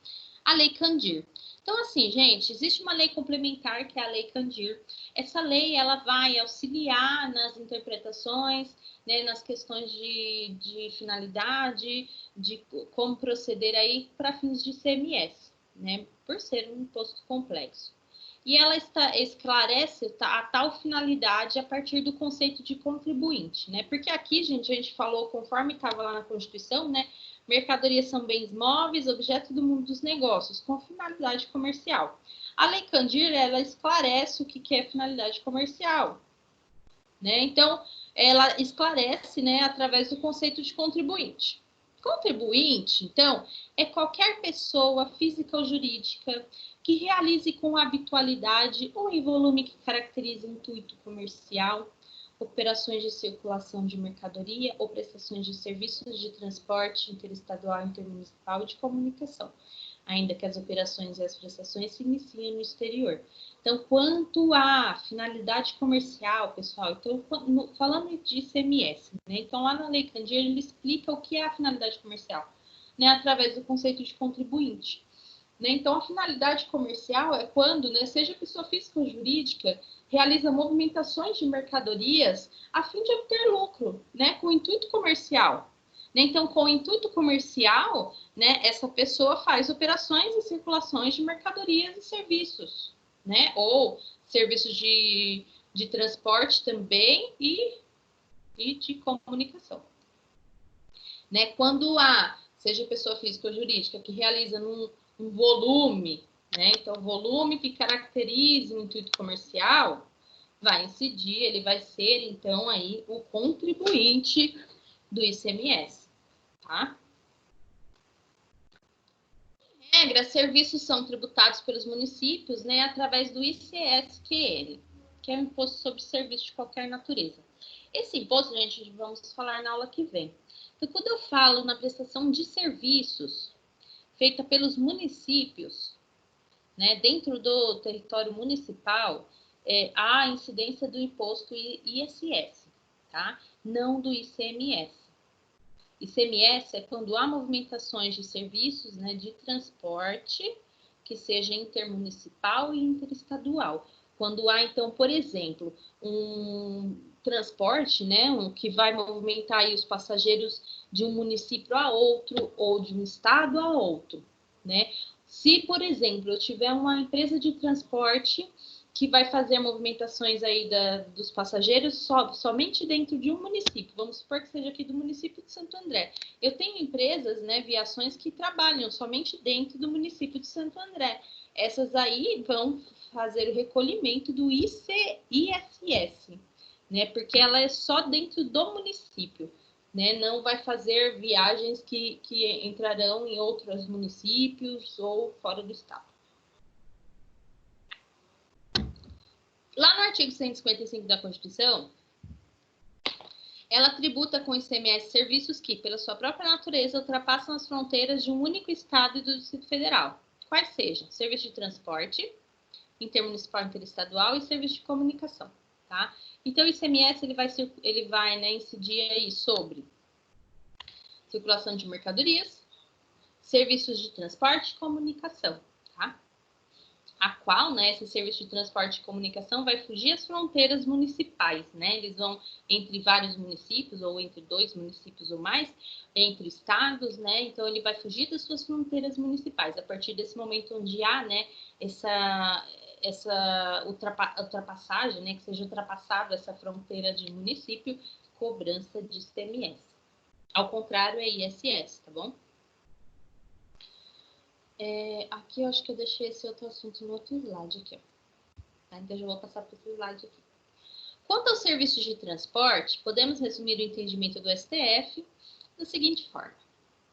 a Lei Candir. Então, assim, gente, existe uma lei complementar que é a Lei Candir. Essa lei, ela vai auxiliar nas interpretações, né, nas questões de finalidade, de como proceder aí para fins de ICMS, né, por ser um imposto complexo. E ela esclarece a tal finalidade a partir do conceito de contribuinte, né? Porque aqui, gente, a gente falou, conforme estava lá na Constituição, né? Mercadorias são bens móveis, objeto do mundo dos negócios, com finalidade comercial. A Lei Candir, ela esclarece o que é finalidade comercial, né? Então, ela esclarece, né, através do conceito de contribuinte. Contribuinte, então, é qualquer pessoa física ou jurídica que realize com habitualidade ou em volume que caracterize intuito comercial, operações de circulação de mercadoria ou prestações de serviços de transporte interestadual, intermunicipal e de comunicação, ainda que as operações e as prestações se iniciem no exterior. Então, quanto à finalidade comercial, pessoal, então, falando de ICMS, né? Então, lá na Lei Candir, ele explica o que é a finalidade comercial, né? Através do conceito de contribuinte. Né? Então, a finalidade comercial é quando, né, seja pessoa física ou jurídica, realiza movimentações de mercadorias a fim de obter lucro, né, com intuito comercial. Né? Então, com o intuito comercial, né, essa pessoa faz operações e circulações de mercadorias e serviços, né? Ou serviços de transporte também e de comunicação. Né? Quando seja pessoa física ou jurídica, que realiza um volume, né? Então, volume que caracteriza o intuito comercial vai incidir, ele vai ser, então, aí o contribuinte do ICMS, tá? Em regra, serviços são tributados pelos municípios, né, através do ICSQN, que é o Imposto sobre Serviços de Qualquer Natureza. Esse imposto, gente, vamos falar na aula que vem. Então, quando eu falo na prestação de serviços feita pelos municípios, né, dentro do território municipal, há a incidência do imposto ISS, tá? Não do ICMS. ICMS é quando há movimentações de serviços, né, de transporte que seja intermunicipal e interestadual. Quando há, então, por exemplo, um transporte, né, que vai movimentar aí os passageiros de um município a outro ou de um estado a outro, né? Se, por exemplo, eu tiver uma empresa de transporte que vai fazer movimentações aí dos passageiros somente dentro de um município, vamos supor que seja aqui do município de Santo André. Eu tenho empresas, né, viações que trabalham somente dentro do município de Santo André. Essas aí vão fazer o recolhimento do ICMS, né, porque ela é só dentro do município, né, não vai fazer viagens que entrarão em outros municípios ou fora do estado. Lá no artigo 155 da Constituição, ela tributa com ICMS serviços que, pela sua própria natureza, ultrapassam as fronteiras de um único estado e do Distrito Federal, quais sejam serviço de transporte, intermunicipal, interestadual e serviço de comunicação, tá? Então, o ICMS ele vai né, incidir aí sobre circulação de mercadorias, serviços de transporte e comunicação, tá? A qual, né, esse serviço de transporte e comunicação vai fugir às fronteiras municipais, né? Eles vão entre vários municípios ou entre 2 municípios ou mais, entre estados, né? Então, ele vai fugir das suas fronteiras municipais. A partir desse momento onde há, né, essa ultrapassagem, né, que seja ultrapassada essa fronteira de município, cobrança de ICMS. Ao contrário, é ISS, tá bom? Aqui eu acho que eu deixei esse outro assunto no outro slide aqui, ó. Então, eu já vou passar para esse slide aqui. Quanto aos serviços de transporte, podemos resumir o entendimento do STF da seguinte forma.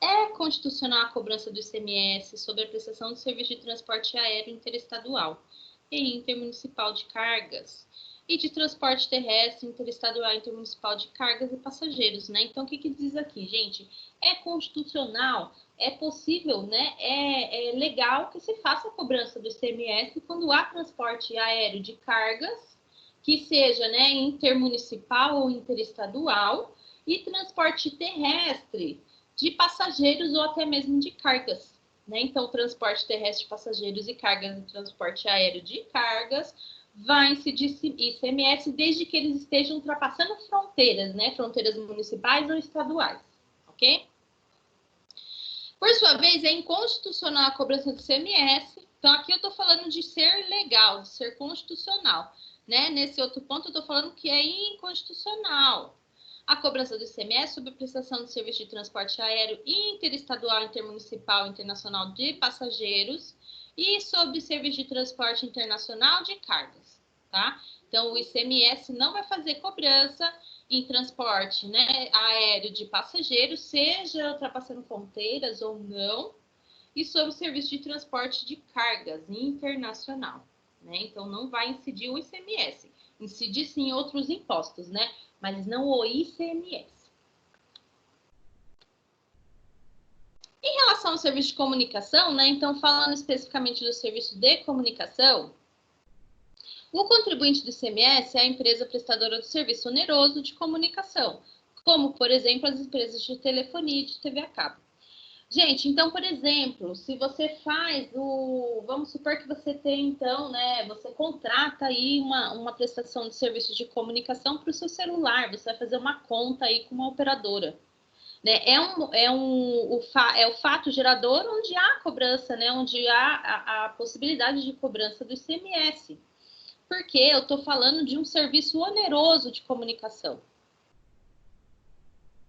É constitucional a cobrança do ICMS sobre a prestação de serviço de transporte aéreo interestadual e intermunicipal de cargas, e de transporte terrestre, interestadual, intermunicipal de cargas e passageiros, né? Então, o que diz aqui, gente? É constitucional, é possível, né? É legal que se faça a cobrança do ICMS quando há transporte aéreo de cargas, que seja, né, intermunicipal ou interestadual, e transporte terrestre de passageiros ou até mesmo de cargas, né? Então, transporte terrestre de passageiros e cargas e transporte aéreo de cargas vai incidir ICMS desde que eles estejam ultrapassando fronteiras, né? Fronteiras municipais ou estaduais, ok? Por sua vez, é inconstitucional a cobrança do ICMS. Então, aqui eu estou falando de ser legal, de ser constitucional, né? Nesse outro ponto, eu estou falando que é inconstitucional a cobrança do ICMS sobre a prestação de serviço de transporte aéreo interestadual, intermunicipal, internacional de passageiros e sobre serviço de transporte internacional de cargas, tá? Então, o ICMS não vai fazer cobrança em transporte, né, aéreo de passageiros, seja ultrapassando fronteiras ou não, e sobre serviço de transporte de cargas internacional, né? Então, não vai incidir o ICMS, incide sim outros impostos, né? Mas não o ICMS. Em relação ao serviço de comunicação, né? Então, falando especificamente do serviço de comunicação, o contribuinte do ICMS é a empresa prestadora do serviço oneroso de comunicação, como, por exemplo, as empresas de telefonia e de TV a cabo. Gente, então, por exemplo, se você faz vamos supor que você tem, então, né, você contrata aí uma prestação de serviço de comunicação para o seu celular, você vai fazer uma conta aí com uma operadora, né? É o fato gerador onde há cobrança, né, onde há a possibilidade de cobrança do ICMS, porque eu estou falando de um serviço oneroso de comunicação,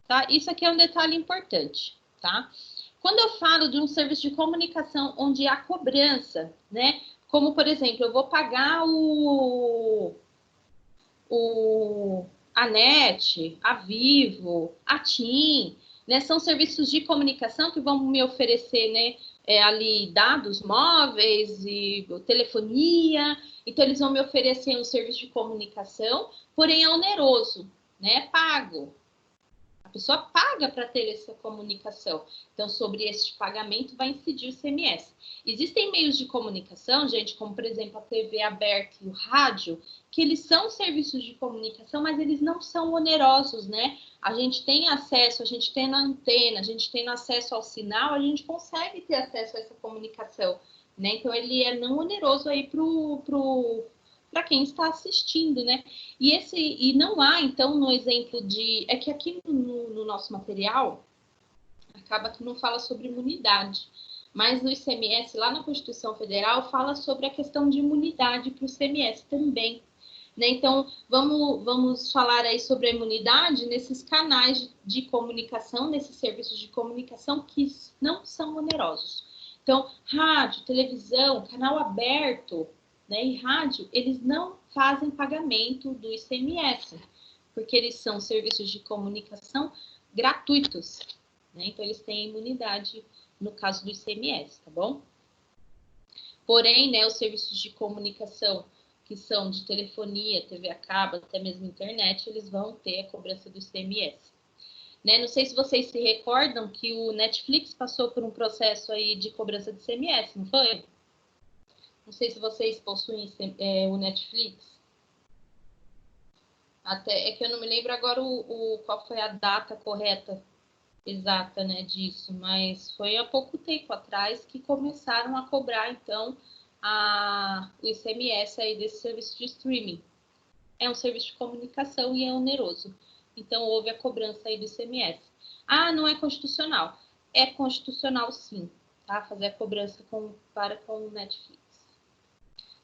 tá? Isso aqui é um detalhe importante, tá? Quando eu falo de um serviço de comunicação onde há cobrança, né? Como, por exemplo, eu vou pagar a NET, a Vivo, a TIM, né? São serviços de comunicação que vão me oferecer, né, ali dados móveis e telefonia. Então, eles vão me oferecer um serviço de comunicação, porém é oneroso, né? É pago. A pessoa paga para ter essa comunicação. Então, sobre este pagamento vai incidir o ICMS. Existem meios de comunicação, gente, como, por exemplo, a TV aberta e o rádio, que eles são serviços de comunicação, mas eles não são onerosos, né? A gente tem acesso, a gente tem na antena, a gente tem acesso ao sinal, a gente consegue ter acesso a essa comunicação, né? Então, ele é não oneroso aí para quem está assistindo, né? E não há, então, no exemplo é que aqui no nosso material, acaba que não fala sobre imunidade, mas no ICMS, lá na Constituição Federal, fala sobre a questão de imunidade para o ICMS também, né? Então, vamos falar aí sobre a imunidade nesses canais de comunicação, nesses serviços de comunicação que não são onerosos. Então, rádio, televisão, canal aberto, né, e rádio, eles não fazem pagamento do ICMS, porque eles são serviços de comunicação gratuitos, né? Então, eles têm imunidade no caso do ICMS, tá bom? Porém, né, os serviços de comunicação que são de telefonia, TV a cabo, até mesmo internet, eles vão ter a cobrança do ICMS. Né? Não sei se vocês se recordam que o Netflix passou por um processo aí de cobrança de ICMS, não foi? Não sei se vocês possuem o Netflix. Até, é que eu não me lembro agora qual foi a data correta, exata, né, disso. Mas foi há pouco tempo atrás que começaram a cobrar, então, o ICMS aí desse serviço de streaming. É um serviço de comunicação e é oneroso. Então, houve a cobrança aí do ICMS. Ah, não é constitucional. É constitucional, sim, tá? Fazer a cobrança para com o Netflix.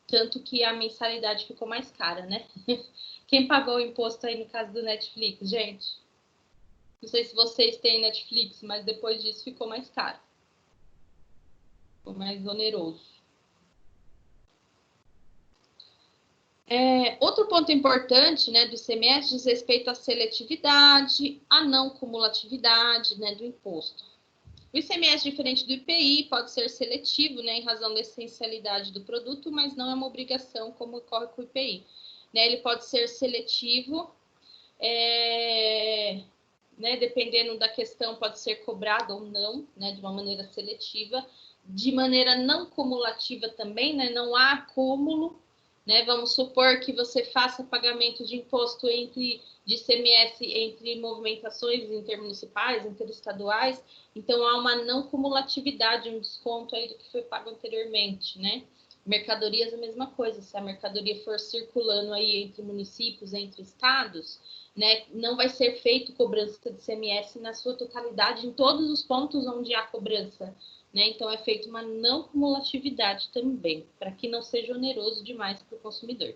Tanto que a mensalidade ficou mais cara, né? Quem pagou o imposto aí no caso do Netflix, gente? Não sei se vocês têm Netflix, mas depois disso ficou mais caro. Ficou mais oneroso. Outro ponto importante, né, do ICMS diz respeito à seletividade, à não cumulatividade, né, do imposto. O ICMS, diferente do IPI, pode ser seletivo, né, em razão da essencialidade do produto, mas não é uma obrigação, como ocorre com o IPI. né? Ele pode ser seletivo, né? Dependendo da questão, pode ser cobrado ou não, né? De uma maneira seletiva, de maneira não cumulativa também, né? Não há acúmulo, né? Vamos supor que você faça pagamento de imposto de ICMS entre movimentações intermunicipais, interestaduais, então há uma não cumulatividade, um desconto aí do que foi pago anteriormente, né? Mercadorias, a mesma coisa, se a mercadoria for circulando aí entre municípios, entre estados, né, não vai ser feito cobrança de ICMS na sua totalidade, em todos os pontos onde há cobrança, né? Então é feita uma não cumulatividade também, para que não seja oneroso demais para o consumidor.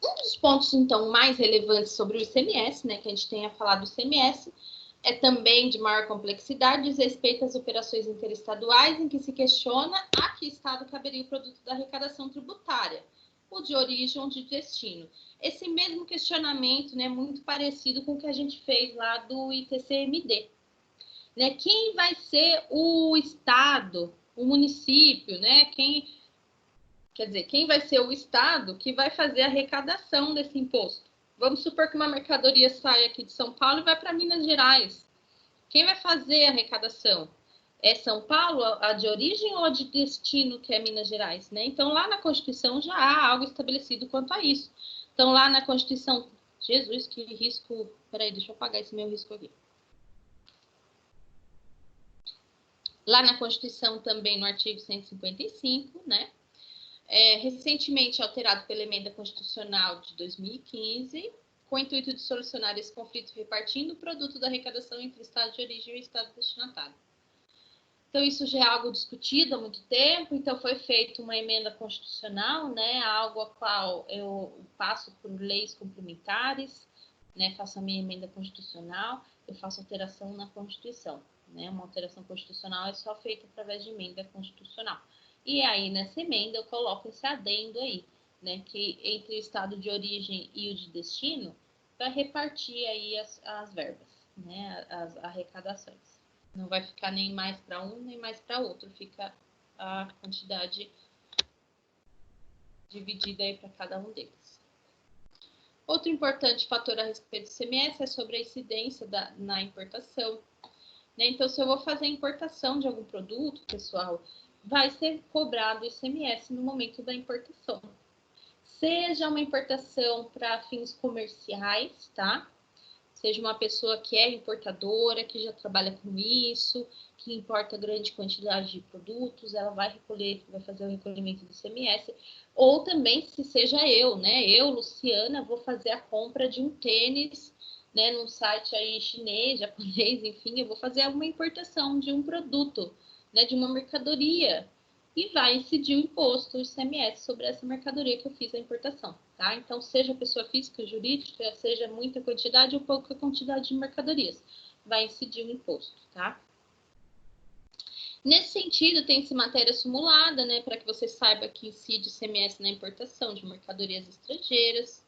Um dos pontos, então, mais relevantes sobre o ICMS, né, que a gente tenha falado do ICMS, é também de maior complexidade, diz respeito às operações interestaduais, em que se questiona a que estado caberia o produto da arrecadação tributária, o de origem ou de destino. Esse mesmo questionamento, né, muito parecido com o que a gente fez lá do ITCMD. Né? Quem vai ser o estado, o município, né? Quem vai ser o estado que vai fazer a arrecadação desse imposto? Vamos supor que uma mercadoria sai aqui de São Paulo e vai para Minas Gerais. Quem vai fazer a arrecadação? É São Paulo, a de origem, ou a de destino, que é Minas Gerais, né? Então, lá na Constituição já há algo estabelecido quanto a isso. Então, lá na Constituição... Jesus, que risco... Peraí, deixa eu apagar esse meu risco aqui. Lá na Constituição também, no artigo 155, né? Recentemente alterado pela Emenda Constitucional de 2015, com o intuito de solucionar esse conflito repartindo o produto da arrecadação entre o estado de origem e o estado destinatário. Então, isso já é algo discutido há muito tempo, então foi feita uma emenda constitucional, né, algo a qual eu passo por leis complementares, né, faço a minha emenda constitucional, eu faço alteração na Constituição, né, uma alteração constitucional é só feita através de emenda constitucional. E aí, nessa emenda, eu coloco esse adendo aí, né, que entre o estado de origem e o de destino, para repartir aí as verbas, né, as arrecadações. Não vai ficar nem mais para um, nem mais para outro, fica a quantidade dividida aí para cada um deles. Outro importante fator a respeito do ICMS é sobre a incidência na importação. Né? Então, se eu vou fazer a importação de algum produto, pessoal, vai ser cobrado o ICMS no momento da importação. Seja uma importação para fins comerciais, tá? Seja uma pessoa que é importadora, que já trabalha com isso, que importa grande quantidade de produtos, ela vai fazer o recolhimento do ICMS. Ou também, se seja eu, né? Eu, Luciana, vou fazer a compra de um tênis, né? Num site aí chinês, japonês, enfim, eu vou fazer uma importação de um produto, né? De uma mercadoria. E vai incidir o imposto, o ICMS, sobre essa mercadoria que eu fiz a importação, tá? Então, seja pessoa física, jurídica, seja muita quantidade ou pouca quantidade de mercadorias, vai incidir o imposto, tá? Nesse sentido, tem-se matéria simulada, né, para que você saiba que incide ICMS na importação de mercadorias estrangeiras,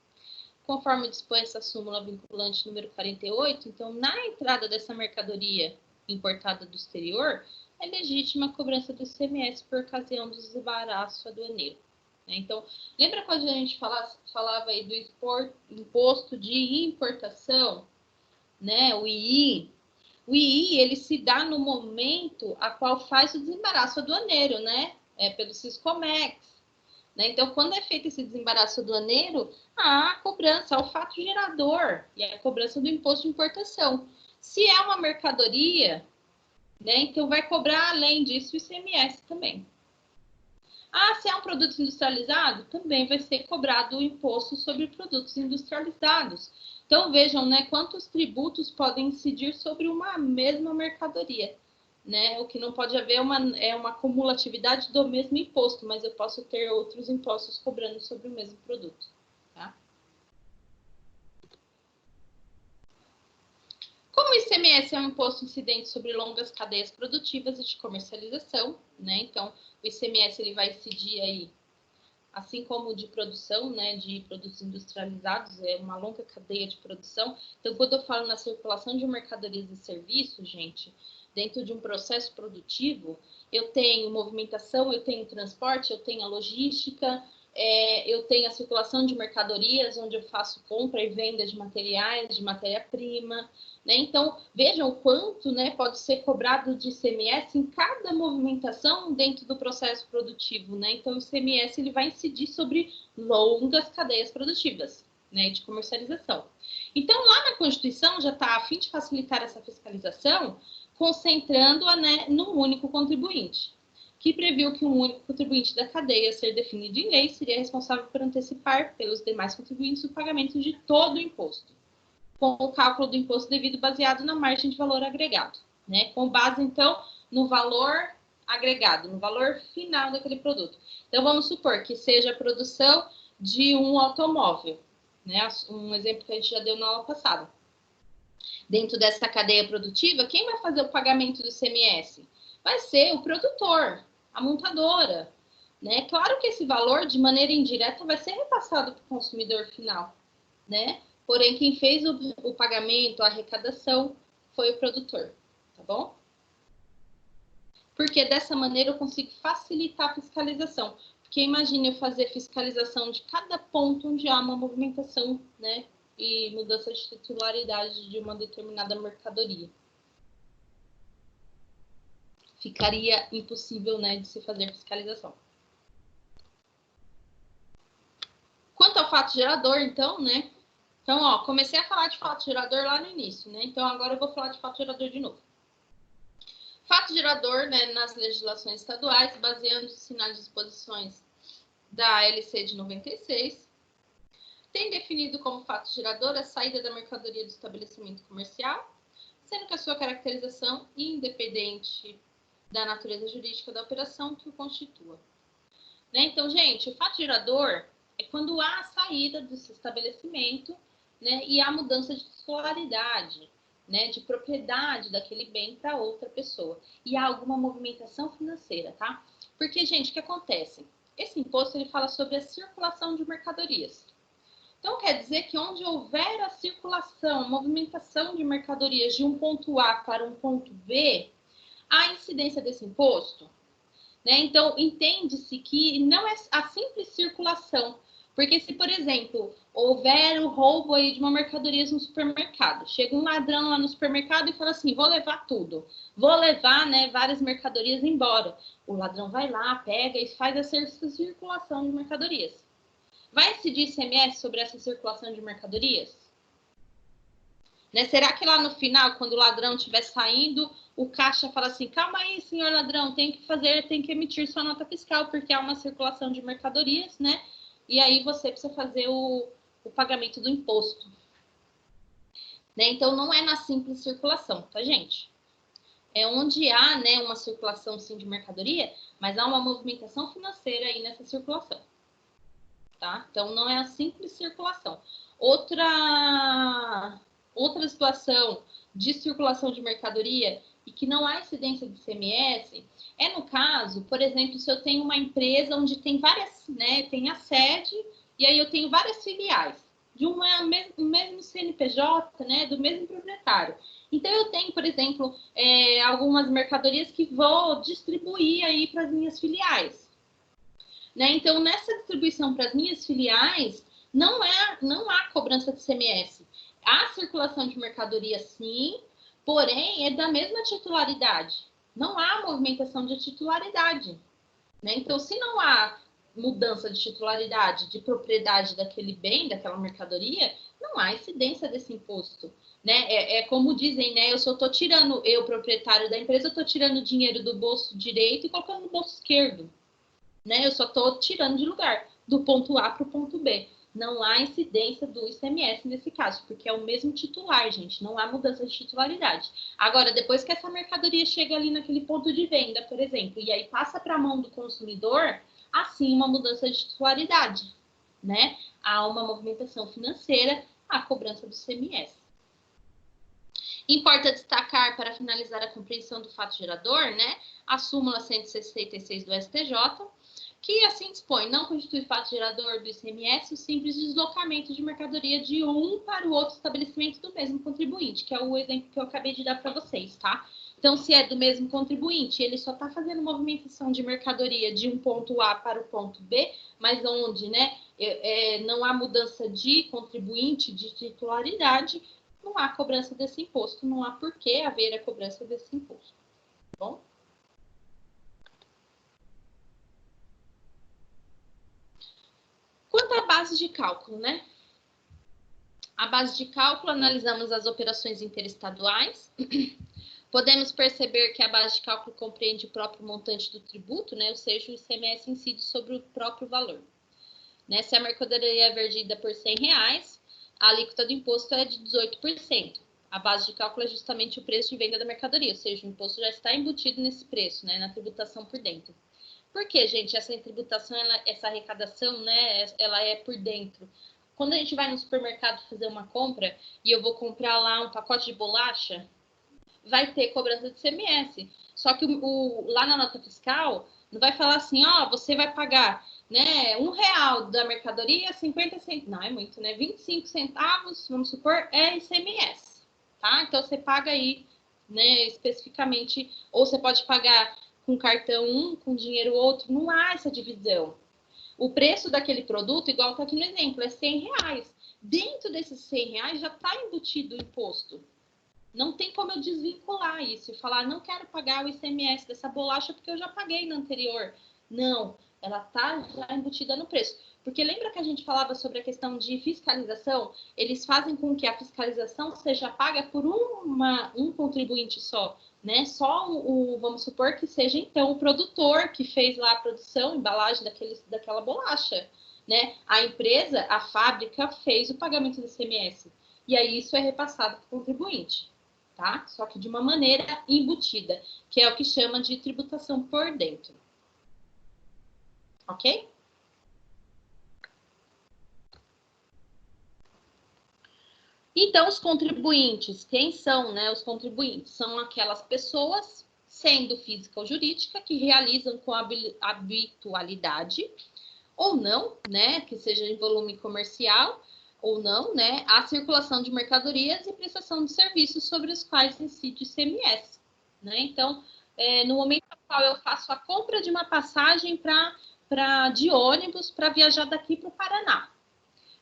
conforme dispõe essa súmula vinculante número 48, então, na entrada dessa mercadoria importada do exterior, é legítima a cobrança do ICMS por ocasião do desembaraço aduaneiro. Né? Então, lembra quando a gente falava aí do imposto de importação, né? O II? O II, ele se dá no momento a qual faz o desembaraço aduaneiro, né? Pelo Siscomex. Né? Então, quando é feito esse desembaraço aduaneiro, há a cobrança, há o fato gerador e a cobrança do imposto de importação. Se é uma mercadoria, né, então vai cobrar, além disso, o ICMS também. Se é um produto industrializado, também vai ser cobrado o imposto sobre produtos industrializados. Então, vejam, né, quantos tributos podem incidir sobre uma mesma mercadoria. Né? O que não pode haver é uma cumulatividade do mesmo imposto, mas eu posso ter outros impostos cobrando sobre o mesmo produto. Tá? Como o ICMS é um imposto incidente sobre longas cadeias produtivas e de comercialização, né? Então, o ICMS ele vai incidir aí, assim como o de produção, né, de produtos industrializados, é uma longa cadeia de produção. Então, quando eu falo na circulação de mercadorias e serviços, gente, dentro de um processo produtivo, eu tenho movimentação, eu tenho transporte, eu tenho a logística, eu tenho a circulação de mercadorias, onde eu faço compra e venda de materiais, de matéria-prima, né? Então, vejam o quanto, né, pode ser cobrado de ICMS em cada movimentação dentro do processo produtivo, né? Então, o ICMS ele vai incidir sobre longas cadeias produtivas, né, de comercialização. Então, lá na Constituição já está, a fim de facilitar essa fiscalização, concentrando-a, né, num único contribuinte, que previu que um único contribuinte da cadeia a ser definido em lei seria responsável por antecipar pelos demais contribuintes o pagamento de todo o imposto, com o cálculo do imposto devido baseado na margem de valor agregado, né? Com base, então, no valor agregado, no valor final daquele produto. Então, vamos supor que seja a produção de um automóvel, né? Um exemplo que a gente já deu na aula passada. Dentro dessa cadeia produtiva, quem vai fazer o pagamento do ICMS? Vai ser o produtor, a montadora, né? Claro que esse valor, de maneira indireta, vai ser repassado para o consumidor final, né? Porém, quem fez o pagamento, a arrecadação, foi o produtor, tá bom? Porque dessa maneira eu consigo facilitar a fiscalização. Porque imagine eu fazer fiscalização de cada ponto onde há uma movimentação, né? E mudança de titularidade de uma determinada mercadoria. Ficaria impossível, né, de se fazer fiscalização. Quanto ao fato gerador, então, né? Então, ó, comecei a falar de fato gerador lá no início, né? Então, agora eu vou falar de fato gerador de novo. Fato gerador, né, nas legislações estaduais, baseando-se nas disposições da LC de 96, tem definido como fato gerador a saída da mercadoria do estabelecimento comercial, sendo que a sua caracterização independente da natureza jurídica da operação que o constitua. Né? Então, gente, o fato gerador é quando há a saída desse estabelecimento, né, e há mudança de titularidade, né, de propriedade daquele bem para outra pessoa. E há alguma movimentação financeira, tá? Porque, gente, o que acontece? Esse imposto ele fala sobre a circulação de mercadorias. Então, quer dizer que onde houver a circulação, movimentação de mercadorias de um ponto A para um ponto B, há incidência desse imposto. Né? Então, entende-se que não é a simples circulação. Porque se, por exemplo, houver o roubo aí de uma mercadoria no supermercado, chega um ladrão lá no supermercado e fala assim, vou levar tudo. Vou levar, né, várias mercadorias embora. O ladrão vai lá, pega e faz essa circulação de mercadorias. Vai incidir ICMS sobre essa circulação de mercadorias? Né? Será que lá no final, quando o ladrão estiver saindo, o caixa fala assim, calma aí, senhor ladrão, tem que emitir sua nota fiscal, porque há uma circulação de mercadorias, né? E aí você precisa fazer o pagamento do imposto. Né? Então, não é na simples circulação, tá, gente? É onde há, né, uma circulação, sim, de mercadoria, mas há uma movimentação financeira aí nessa circulação. Tá? Então, não é a simples circulação. Outra situação de circulação de mercadoria e que não há incidência de ICMS é no caso, por exemplo, se eu tenho uma empresa onde tem várias, né, tem a sede e aí eu tenho várias filiais de um mesmo CNPJ, né, do mesmo proprietário. Então, eu tenho, por exemplo, algumas mercadorias que vou distribuir aí para as minhas filiais. Né? Então, nessa distribuição para as minhas filiais, não há cobrança de ICMS. Há circulação de mercadoria, sim, porém, é da mesma titularidade. Não há movimentação de titularidade. Né? Então, se não há mudança de titularidade, de propriedade daquele bem, daquela mercadoria, não há incidência desse imposto. Né? É como dizem, né? Eu, proprietário da empresa, estou tirando dinheiro do bolso direito e colocando no bolso esquerdo. Né? Eu só estou tirando de lugar, do ponto A para o ponto B. Não há incidência do ICMS nesse caso, porque é o mesmo titular, gente. Não há mudança de titularidade. Agora, depois que essa mercadoria chega ali naquele ponto de venda, por exemplo, e aí passa para a mão do consumidor, há sim uma mudança de titularidade. Né? Há uma movimentação financeira, a cobrança do ICMS. Importa destacar, para finalizar a compreensão do fato gerador, né, a súmula 166 do STJ, que assim dispõe, não constitui fato gerador do ICMS o simples deslocamento de mercadoria de um para o outro estabelecimento do mesmo contribuinte, que é o exemplo que eu acabei de dar para vocês, tá? Então, se é do mesmo contribuinte, ele só está fazendo movimentação de mercadoria de um ponto A para o ponto B, mas onde, né, não há mudança de contribuinte, de titularidade, não há cobrança desse imposto, não há por que haver a cobrança desse imposto. Tá bom? Quanto à base de cálculo, né? A base de cálculo, analisamos as operações interestaduais. Podemos perceber que a base de cálculo compreende o próprio montante do tributo, né? Ou seja, o ICMS incide sobre o próprio valor. Né? Se a mercadoria é vendida por R$100, a alíquota do imposto é de 18%. A base de cálculo é justamente o preço de venda da mercadoria, ou seja, o imposto já está embutido nesse preço, né? Na tributação por dentro. Por que, gente? Essa tributação, essa arrecadação, né? Ela é por dentro. Quando a gente vai no supermercado fazer uma compra e eu vou comprar lá um pacote de bolacha, vai ter cobrança de ICMS. Só que lá na nota fiscal, não vai falar assim, ó, você vai pagar, né, R$1 da mercadoria, 50 centavos, não é muito, né, 25 centavos, vamos supor, é ICMS, tá? Então, você paga aí, né, especificamente, ou você pode pagar com cartão um, com dinheiro outro, não há essa divisão. O preço daquele produto, igual está aqui no exemplo, é R$100. Dentro desses R$100 já está embutido o imposto. Não tem como eu desvincular isso e falar, não quero pagar o ICMS dessa bolacha porque eu já paguei no anterior. Não, ela está já embutida no preço. Porque lembra que a gente falava sobre a questão de fiscalização? Eles fazem com que a fiscalização seja paga por um contribuinte só, né? Só vamos supor que seja, então, o produtor que fez lá a produção, embalagem daquela bolacha, né? A empresa, a fábrica, fez o pagamento do ICMS. E aí isso é repassado para o contribuinte. Tá? Só que de uma maneira embutida, que é o que chama de tributação por dentro. Ok? Então, os contribuintes, quem são, né? Os contribuintes são aquelas pessoas, sendo física ou jurídica, que realizam com habitualidade, ou não, né? Que seja em volume comercial, ou não, né, a circulação de mercadorias e prestação de serviços sobre os quais incide o ICMS. Né? Então, no momento no qual eu faço a compra de uma passagem de ônibus para viajar daqui para o Paraná.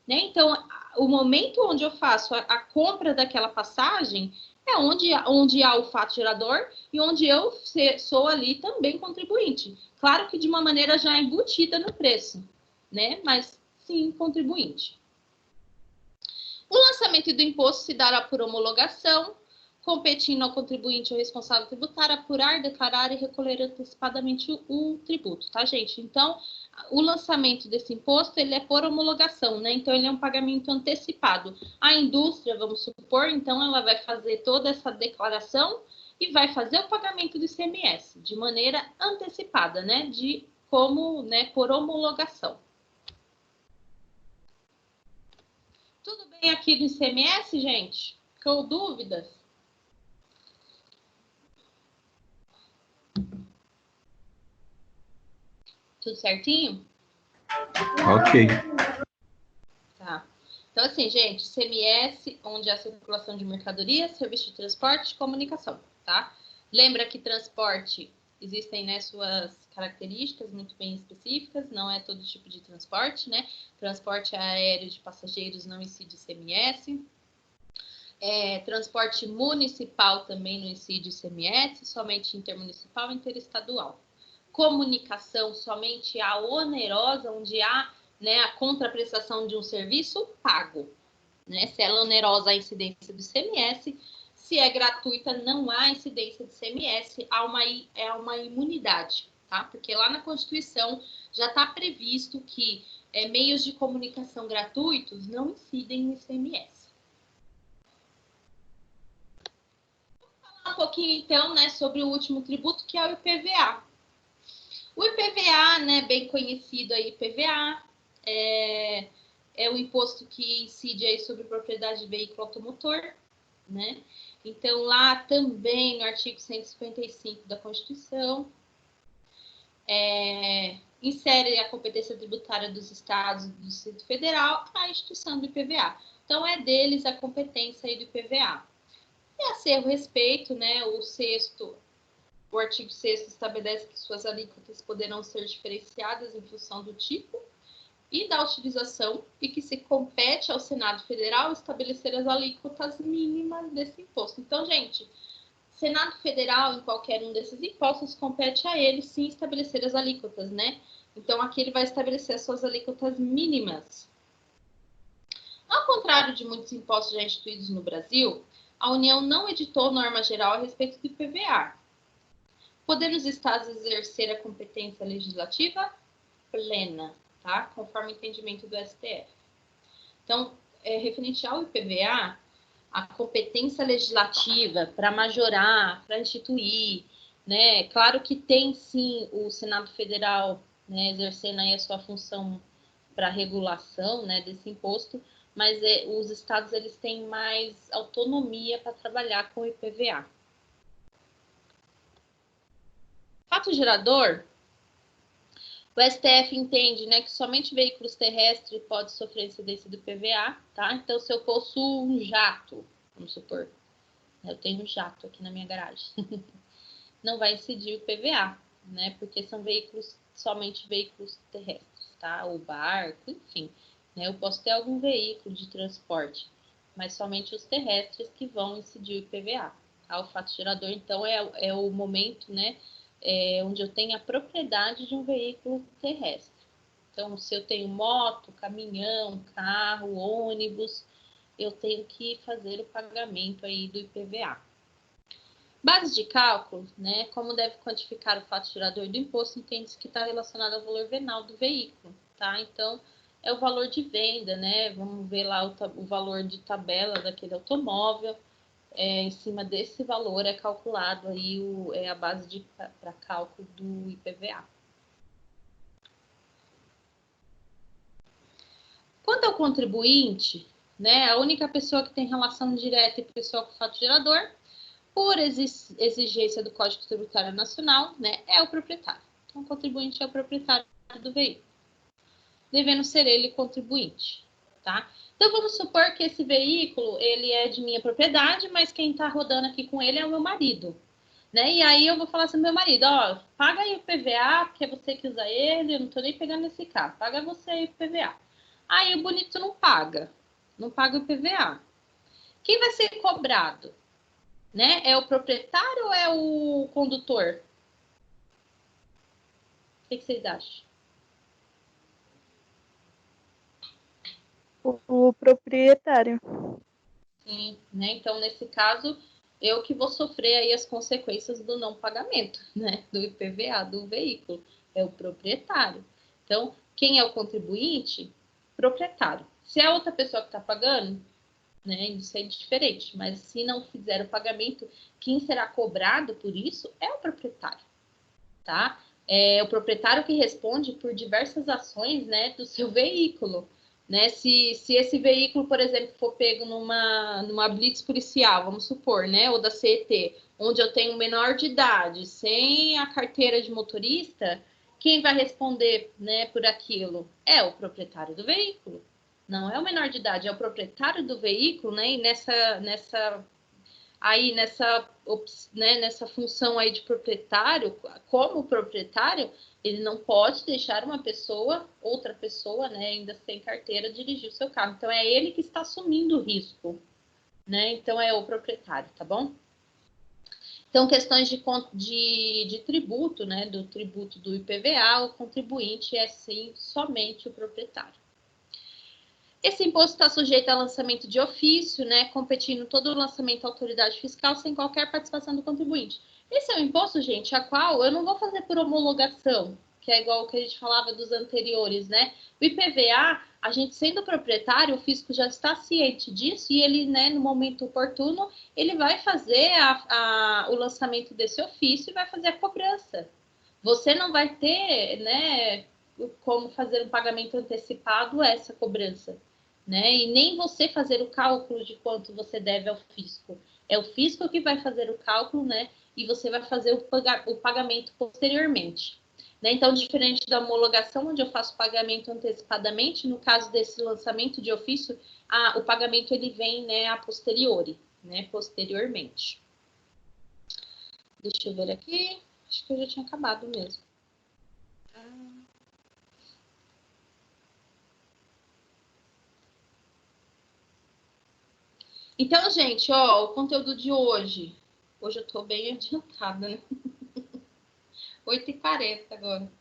Né? Então, o momento onde eu faço a compra daquela passagem é onde há o fato gerador e onde eu sou ali também contribuinte. Claro que de uma maneira já embutida no preço, né? Mas sim, contribuinte. O lançamento do imposto se dará por homologação, competindo ao contribuinte ou responsável tributário apurar, declarar e recolher antecipadamente o tributo, tá, gente? Então, o lançamento desse imposto, ele é por homologação, né? Então, ele é um pagamento antecipado. A indústria, vamos supor, então, ela vai fazer toda essa declaração e vai fazer o pagamento do ICMS de maneira antecipada, né? Por homologação. Tudo bem aqui do ICMS, gente? Ficou dúvidas? Tudo certinho? Ok. Tá. Então, assim, gente, ICMS, onde há circulação de mercadoria, serviço de transporte e comunicação, tá? Lembra que transporte existem, né, suas características muito bem específicas, não é todo tipo de transporte, né? Transporte aéreo de passageiros não incide ICMS. Transporte municipal também não incide ICMS, somente intermunicipal e interestadual. Comunicação, somente a onerosa, onde há, né, a contraprestação de um serviço pago. Né? Se ela é onerosa, a incidência do ICMS. Se é gratuita, não há incidência de ICMS, há uma imunidade, tá? Porque lá na Constituição já está previsto que meios de comunicação gratuitos não incidem no ICMS. Vou falar um pouquinho, então, né, sobre o último tributo, que é o IPVA. O IPVA, né, bem conhecido aí, IPVA, é o imposto que incide aí sobre propriedade de veículo automotor, né? Então, lá também, no artigo 155 da Constituição, insere a competência tributária dos estados e do Distrito Federal a instituição do IPVA. Então, é deles a competência aí do IPVA. E a seu respeito, né, o artigo 6º estabelece que suas alíquotas poderão ser diferenciadas em função do tipo e da utilização e que se compete ao Senado Federal estabelecer as alíquotas mínimas desse imposto. Então, gente, Senado Federal, em qualquer um desses impostos, compete a ele, sim, estabelecer as alíquotas, né? Então, aqui ele vai estabelecer as suas alíquotas mínimas. Ao contrário de muitos impostos já instituídos no Brasil, a União não editou norma geral a respeito do IPVA, podendo os estados exercer a competência legislativa plena, tá? Conforme o entendimento do STF. Então, referente ao IPVA, a competência legislativa para majorar, para instituir, né? Claro que tem sim o Senado Federal, né, exercendo aí a sua função para regulação, né, desse imposto, mas os estados eles têm mais autonomia para trabalhar com o IPVA. Fato gerador, o STF entende, né, que somente veículos terrestres podem sofrer incidência do IPVA, tá? Então, se eu possuo um jato, vamos supor, eu tenho um jato aqui na minha garagem, não vai incidir o IPVA, né? Porque são somente veículos terrestres, tá? O barco, enfim, né? Eu posso ter algum veículo de transporte, mas somente os terrestres que vão incidir o IPVA. Tá? O fato gerador, então, é o momento, né, onde eu tenho a propriedade de um veículo terrestre. Então, se eu tenho moto, caminhão, carro, ônibus, eu tenho que fazer o pagamento aí do IPVA. Base de cálculo, né? Como deve quantificar o fato gerador do imposto, entende-se que está relacionado ao valor venal do veículo, tá? Então, é o valor de venda, né? Vamos ver lá o valor de tabela daquele automóvel. Em cima desse valor é calculado aí a base para cálculo do IPVA. Quanto ao contribuinte, né? A única pessoa que tem relação direta e pessoal com o fato gerador, por exigência do Código Tributário Nacional, né, é o proprietário. Então, o contribuinte é o proprietário do veículo, devendo ser ele contribuinte, tá? Então, vamos supor que esse veículo, ele é de minha propriedade, mas quem está rodando aqui com ele é o meu marido, né? E aí eu vou falar assim, meu marido, ó, paga aí o PVA, porque é você que usa ele, eu não tô nem pegando esse carro, paga você aí o PVA. Aí o bonito não paga o PVA. Quem vai ser cobrado? Né? É o proprietário ou é o condutor? O que vocês acham? O proprietário. Sim, né? Então, nesse caso, eu que vou sofrer aí as consequências do não pagamento, né? Do IPVA do veículo. É o proprietário. Então, quem é o contribuinte? Proprietário. Se é outra pessoa que está pagando, né? Isso é diferente. Mas se não fizer o pagamento, quem será cobrado por isso é o proprietário, tá? É o proprietário que responde por diversas ações, né, do seu veículo, né? Se esse veículo, por exemplo, for pego numa blitz policial, vamos supor, né, ou da CET, onde eu tenho menor de idade, sem a carteira de motorista, quem vai responder, né, por aquilo? É o proprietário do veículo. Não é o menor de idade, é o proprietário do veículo, né? E nessa função aí de proprietário, como proprietário, ele não pode deixar outra pessoa, né, ainda sem carteira, dirigir o seu carro. Então, é ele que está assumindo o risco, né? Então, é o proprietário, tá bom? Então, questões de tributo, né, do tributo do IPVA, o contribuinte é, sim, somente o proprietário. Esse imposto está sujeito a lançamento de ofício, né, competindo todo o lançamento à autoridade fiscal sem qualquer participação do contribuinte. Esse é um imposto, gente, a qual eu não vou fazer por homologação, que é igual o que a gente falava dos anteriores, né? O IPVA, a gente sendo proprietário, o fisco já está ciente disso e ele, né, no momento oportuno, ele vai fazer o lançamento desse ofício e vai fazer a cobrança. Você não vai ter, né, como fazer um pagamento antecipado essa cobrança, né? E nem você fazer o cálculo de quanto você deve ao fisco. É o fisco que vai fazer o cálculo, né? E você vai fazer o pagamento posteriormente. Né? Então, diferente da homologação, onde eu faço pagamento antecipadamente, no caso desse lançamento de ofício, o pagamento ele vem, né, a posteriori, né, posteriormente. Deixa eu ver aqui. Acho que eu já tinha acabado mesmo. Então, gente, ó, o conteúdo de hoje. Hoje eu tô bem adiantada, né? 8h40 agora.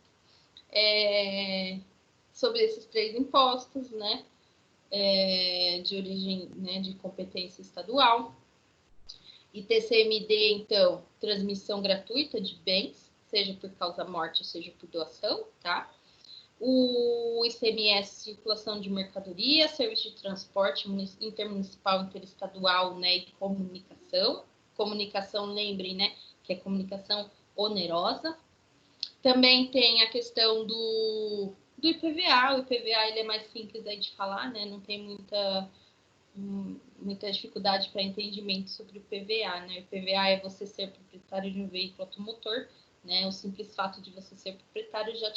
Sobre esses 3 impostos, né? De origem, né, de competência estadual. ITCMD, então, transmissão gratuita de bens, seja por causa-morte, seja por doação, tá? O ICMS, circulação de mercadoria, serviço de transporte intermunicipal, interestadual, né, e comunicação. Comunicação, lembrem, né, que é comunicação onerosa. Também tem a questão do IPVA. O IPVA, ele é mais simples aí de falar, né, não tem muita dificuldade para entendimento sobre o IPVA, né? O IPVA é você ser proprietário de um veículo automotor, né? O simples fato de você ser proprietário já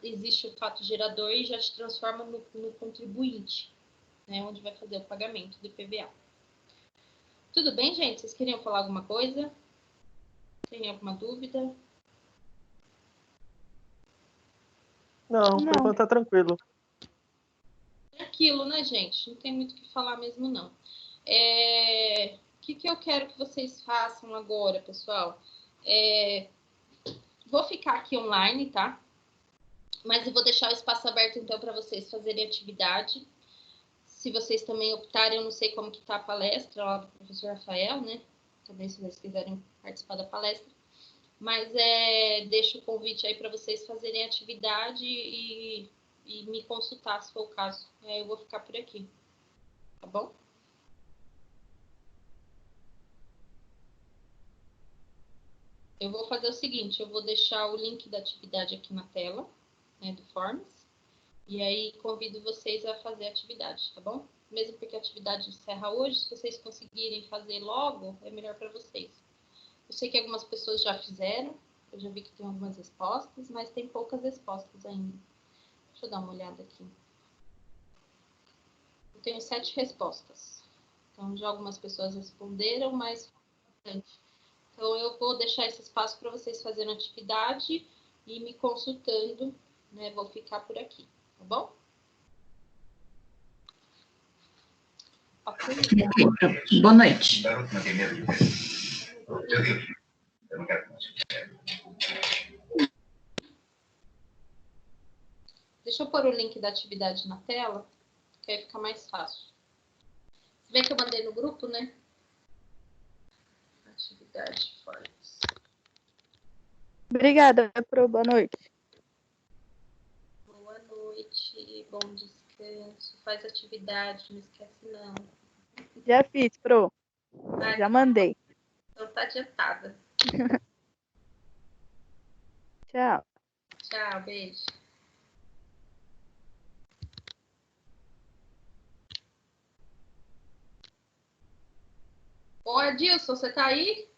existe o fato gerador e já te transforma no contribuinte, né? Onde vai fazer o pagamento do IPVA. Tudo bem, gente? Vocês queriam falar alguma coisa? Tem alguma dúvida? Não, por enquanto tá tranquilo. É aquilo, né, gente? Não tem muito o que falar mesmo, não. O que eu quero que vocês façam agora, pessoal? Vou ficar aqui online, tá? Mas eu vou deixar o espaço aberto, então, para vocês fazerem atividade. Se vocês também optarem, eu não sei como que tá a palestra lá do professor Rafael, né? Também, se vocês quiserem participar da palestra. Mas deixo o convite aí para vocês fazerem atividade e me consultar, se for o caso. Eu vou ficar por aqui. Tá bom? Eu vou fazer o seguinte, eu vou deixar o link da atividade aqui na tela, né, do Forms, e aí convido vocês a fazer a atividade, tá bom? Mesmo porque a atividade encerra hoje, se vocês conseguirem fazer logo, é melhor para vocês. Eu sei que algumas pessoas já fizeram, eu já vi que tem algumas respostas, mas tem poucas respostas ainda. Deixa eu dar uma olhada aqui. Eu tenho 7 respostas. Então, já algumas pessoas responderam, mas bastante. Então, eu vou deixar esse espaço para vocês fazerem atividade e me consultando, né? Vou ficar por aqui, tá bom? Ok. Boa noite. Deixa eu pôr o link da atividade na tela, que aí fica mais fácil. Se bem que eu mandei no grupo, né? Atividade Forms. Obrigada, Pro. Boa noite. Boa noite, bom descanso. Faz atividade, não esquece não. Já fiz, Pro. Já mandei. Então tá adiantada. Tchau. Tchau, beijo. Ô, Adilson, você tá aí?